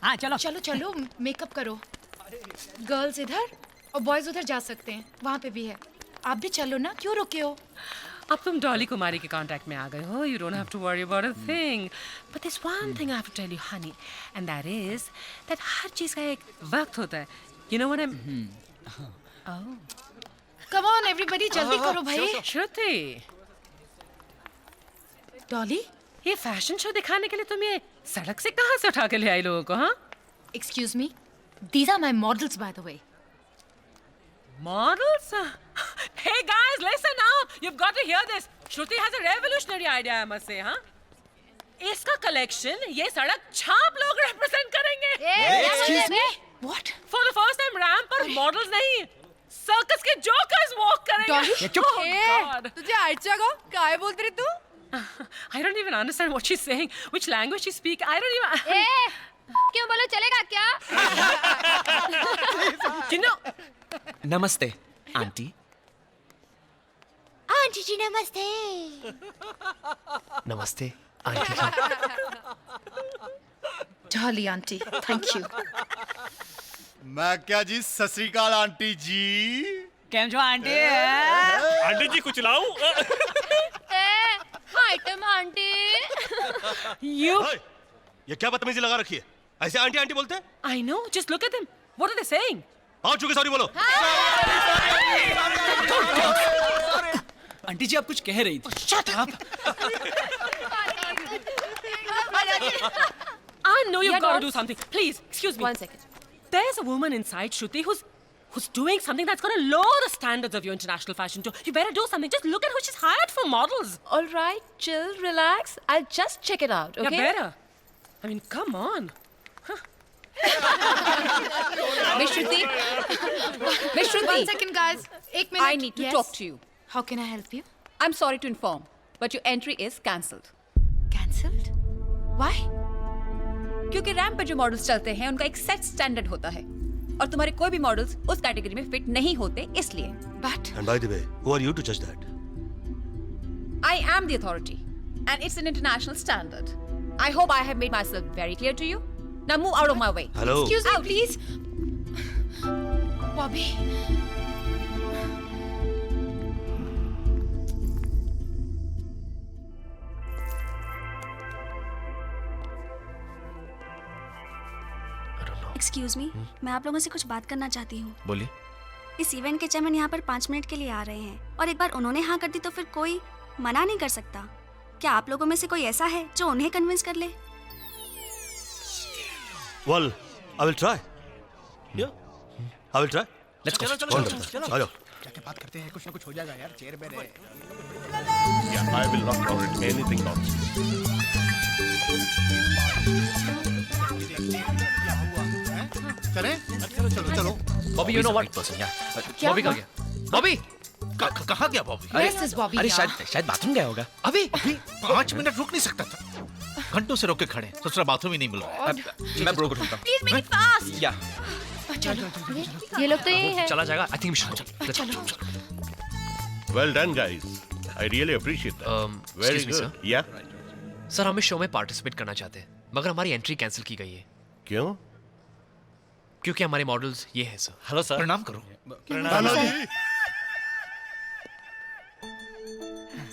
A: हाँ चलो
D: चलो चलो, मेकअप करो। गर्ल्स इधर और बॉयज उधर जा सकते हैं, वहां पे भी है। आप भी चलो ना, क्यों रुके हो?
L: अब तुम डॉली कुमारी के कांटेक्ट में आ गए हो। You don't have to worry about a thing, but this one thing I have to tell you honey, and that is that हर चीज का एक वक्त होता है। You know what I am.
D: Come on everybody, जल्दी करो भाई।
L: श्रुति,
D: डॉली,
L: ये फैशन शो दिखाने के लिए तुम ये सड़क से कहां से उठा के ले आई लोगों को? हाँ,
D: excuse me, these are my models by the way.
L: Models? Hey guys, listen now. You've got to hear this. Shruti has a revolutionary idea, I must say, huh? इसका कलेक्शन ये सड़क छाप लोग रिप्रेजेंट करेंगे।
D: Excuse me? What?
L: For the first time ramp पर models नहीं, circus के jokers walk करेंगे।
D: डॉली,
L: चुप। तुझे अच्छा को काय बोलती रही तू? I don't even understand what she's saying. Which language she speak? I don't even.
S: क्यों बोलो, चलेगा क्या?
L: You know.
T: नमस्ते आंटी।
S: आंटी जी नमस्ते।
K: नमस्ते aunty ji.
D: Dolly aunty, thank you.
C: मैं क्या जी, सत श्री अकाल आंटी जी।
A: केम छो आंटी?
R: आंटी जी कुछ लाऊं?
S: Item aunty.
H: ये क्या बदतमीजी लगा रखी है? ऐसे आंटी आंटी बोलते हैं?
L: I know. Just look at them. What are they saying?
H: आओ चुके सॉरी बोलो।
T: आंटी जी आप कुछ कह रही थी।
L: Shut up. I know you've got to do something. Please, excuse me.
S: 1 second.
L: There's a woman inside, Shruti, who's doing something that's going to lower the standards of your international fashion show. You better do something. Just look at who she's hired for models.
S: All right, chill, relax. I'll just check it out, okay?
L: Yeah, better. I mean, come on.
S: Miss Shruti. Miss Shruti.
D: 1 second, guys. 1 minute.
S: I need to talk to you.
D: How can I help you?
S: I'm sorry to inform, but your entry is cancelled.
D: Cancelled? Why?
S: क्योंकि ramp पर जो models चलते हैं उनका एक set standard होता है और तुम्हारे कोई भी मॉडल्स उस कैटेगरी में फिट नहीं होते, इसलिए।
D: But
H: And by the way, who are you to judge that?
S: I am the authority and it's an international standard. I hope I have made myself very clear to you. Now move out of my way.
H: Hello.
D: excuse me, please. Bobby.
N: Excuse me, मैं आप लोगों से कुछ बात करना चाहती हूँ।
K: बोलिए।
N: इस इवेंट के चेयरमैन यहाँ पर 5 मिनट के लिए आ रहे हैं और एक बार उन्होंने हाँ कर दी तो फिर कोई मना नहीं कर सकता। क्या आप लोगों में से कोई ऐसा है जो उन्हें कन्विंस कर ले?
H: Well, I will try. Yeah, I will try.
K: Let's go.
H: चलो। आ जाओ।
I: जाके बात करते हैं, कुछ ना कुछ हो जाएगा यार, चेयर पे रहे।
P: Yeah, I will not tolerate anything nonsense.
I: चले? चलो।
K: Bobby, you know what? Bobby कहाँ गया? बॉबी
B: कहाँ गया बॉबी?
D: Where's this Bobby
K: अरे
D: now?
K: शायद बाथरूम गया होगा। अभी
B: 5 मिनट रुक नहीं सकता था। घंटों से रोक के खड़े, दूसरा बाथरूम ही नहीं मिल रहा है।
K: मैं ब्रो को ढूंढता हूँ।
S: Please make it fast.
K: या
S: ये लोग तो यही है।
K: चला जाएगा। I think we should
S: चलो।
P: Well done, guys. I really appreciate that. Very
K: excuse me,
P: good.
K: sir.
P: Yeah.
K: Sir, हम इस शो में पार्टिसिपेट करना चाहते हैं, मगर हमारी एंट्री कैंसिल की गई है।
P: क्यों?
K: क्योंकि हमारे मॉडल्स ये हैं सर।
B: Hello sir. प्रणाम करो।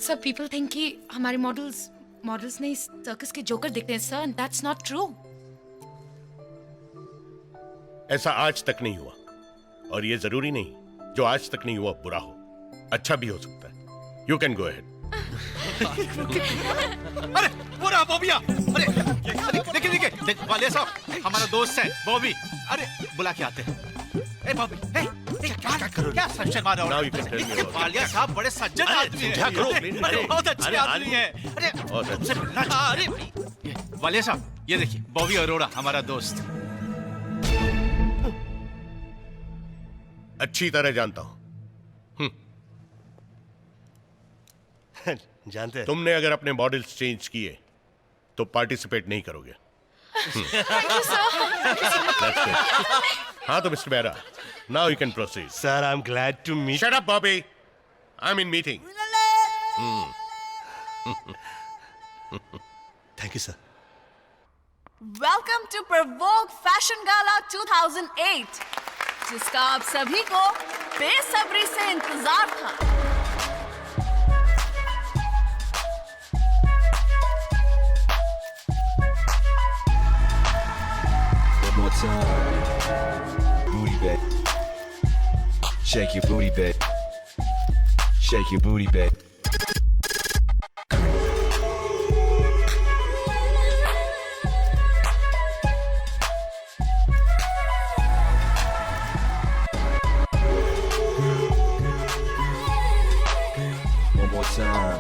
D: सर, पीपल थिंक कि हमारे मॉडल्स नहीं सर्कस के जोकर दिखते हैं sir, and that's not true.
P: ऐसा आज तक नहीं हुआ, और ये जरूरी नहीं जो आज तक नहीं हुआ बुरा हो, अच्छा भी हो सकता है। You can go ahead.
B: अरे पूरा बॉबिया, अरे देखिए वालिया साहब, हमारा दोस्त है बॉबी। अरे बुला के आते हैं। ए बॉबी, क्या सज्जन मारा हो? वालिया साहब बड़े सज्जन आदमी हैं। अरे बहुत अच्छे आदमी हैं। अरे वालिया साहब, ये देखिए बॉबी अरोड़ा, हमारा दोस्त।
P: अच्छी तरह जानता हूं।
H: जानते हैं।
P: तुमने अगर अपने मॉडल्स चेंज किए तो पार्टिसिपेट नहीं करोगे। हाँ तो mister Bera, now you can proceed.
H: Sir, I am glad to meet.
P: Shut up Bobby, I am in meeting.
H: Thank you sir.
Q: Welcome to provoke fashion gala 2008, जिसका आप सभी को बेसब्री से इंतजार था।
W: One more time. Booty back. Shake your booty back. Shake your booty back. One more time.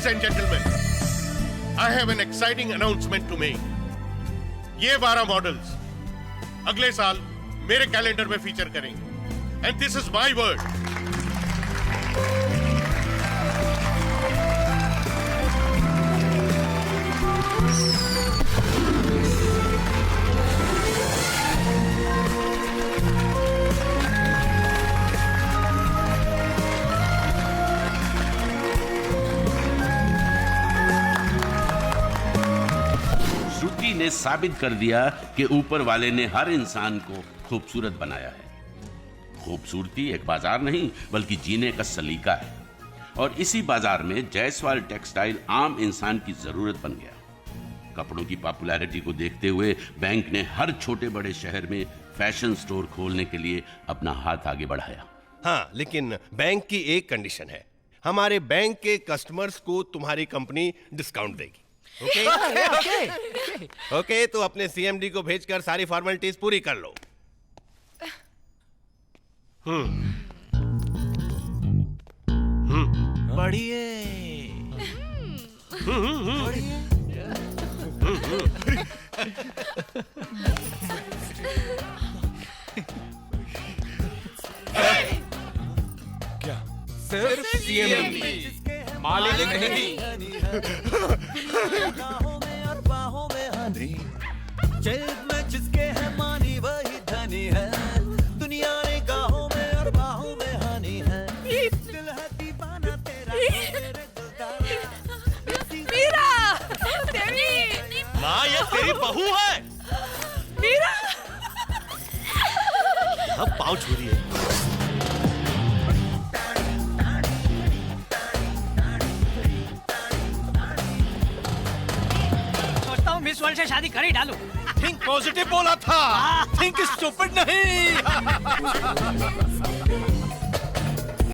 E: and gentlemen, I have an exciting announcement to make. ये 12 models अगले साल मेरे कैलेंडर में फीचर करेंगे. And this is my word.
F: श्रुति ने साबित कर दिया कि ऊपर वाले ने हर इंसान को खूबसूरत बनाया है. खूबसूरती एक बाजार नहीं बल्कि जीने का सलीका है. और इसी बाजार में जायसवाल टेक्सटाइल आम इंसान की जरूरत बन गया. कपड़ों की पॉपुलैरिटी को देखते हुए बैंक ने हर छोटे बड़े शहर में फैशन स्टोर खोलने के लिए अपना हाथ आगे बढ़ाया.
H: हाँ, लेकिन बैंक की एक कंडीशन है. हमारे बैंक के कस्टमर्स को तुम्हारी कंपनी डिस्काउंट देगी. ओके, तो अपने सीएमडी को भेजकर सारी फॉर्मेलिटीज पूरी कर लो.
B: बढ़िए.
O: क्या सिर्फ सीएमडी, मालिक नहीं.
I: जेब में जिसके है मानी वही धनी है. दुनिया ने गाहों में और बाहों में हानि है. दिल है दीवाना तेरा.
A: मीरा, देवी.
H: माँ, ये तेरी बहू है.
A: मीरा.
H: अब पाँव छू रही है.
M: सोचता हूँ मिस वर्ल्ड से शादी कर ही डालूं.
H: थिंक पॉजिटिव बोला था. थिंक स्टूपिड नहीं.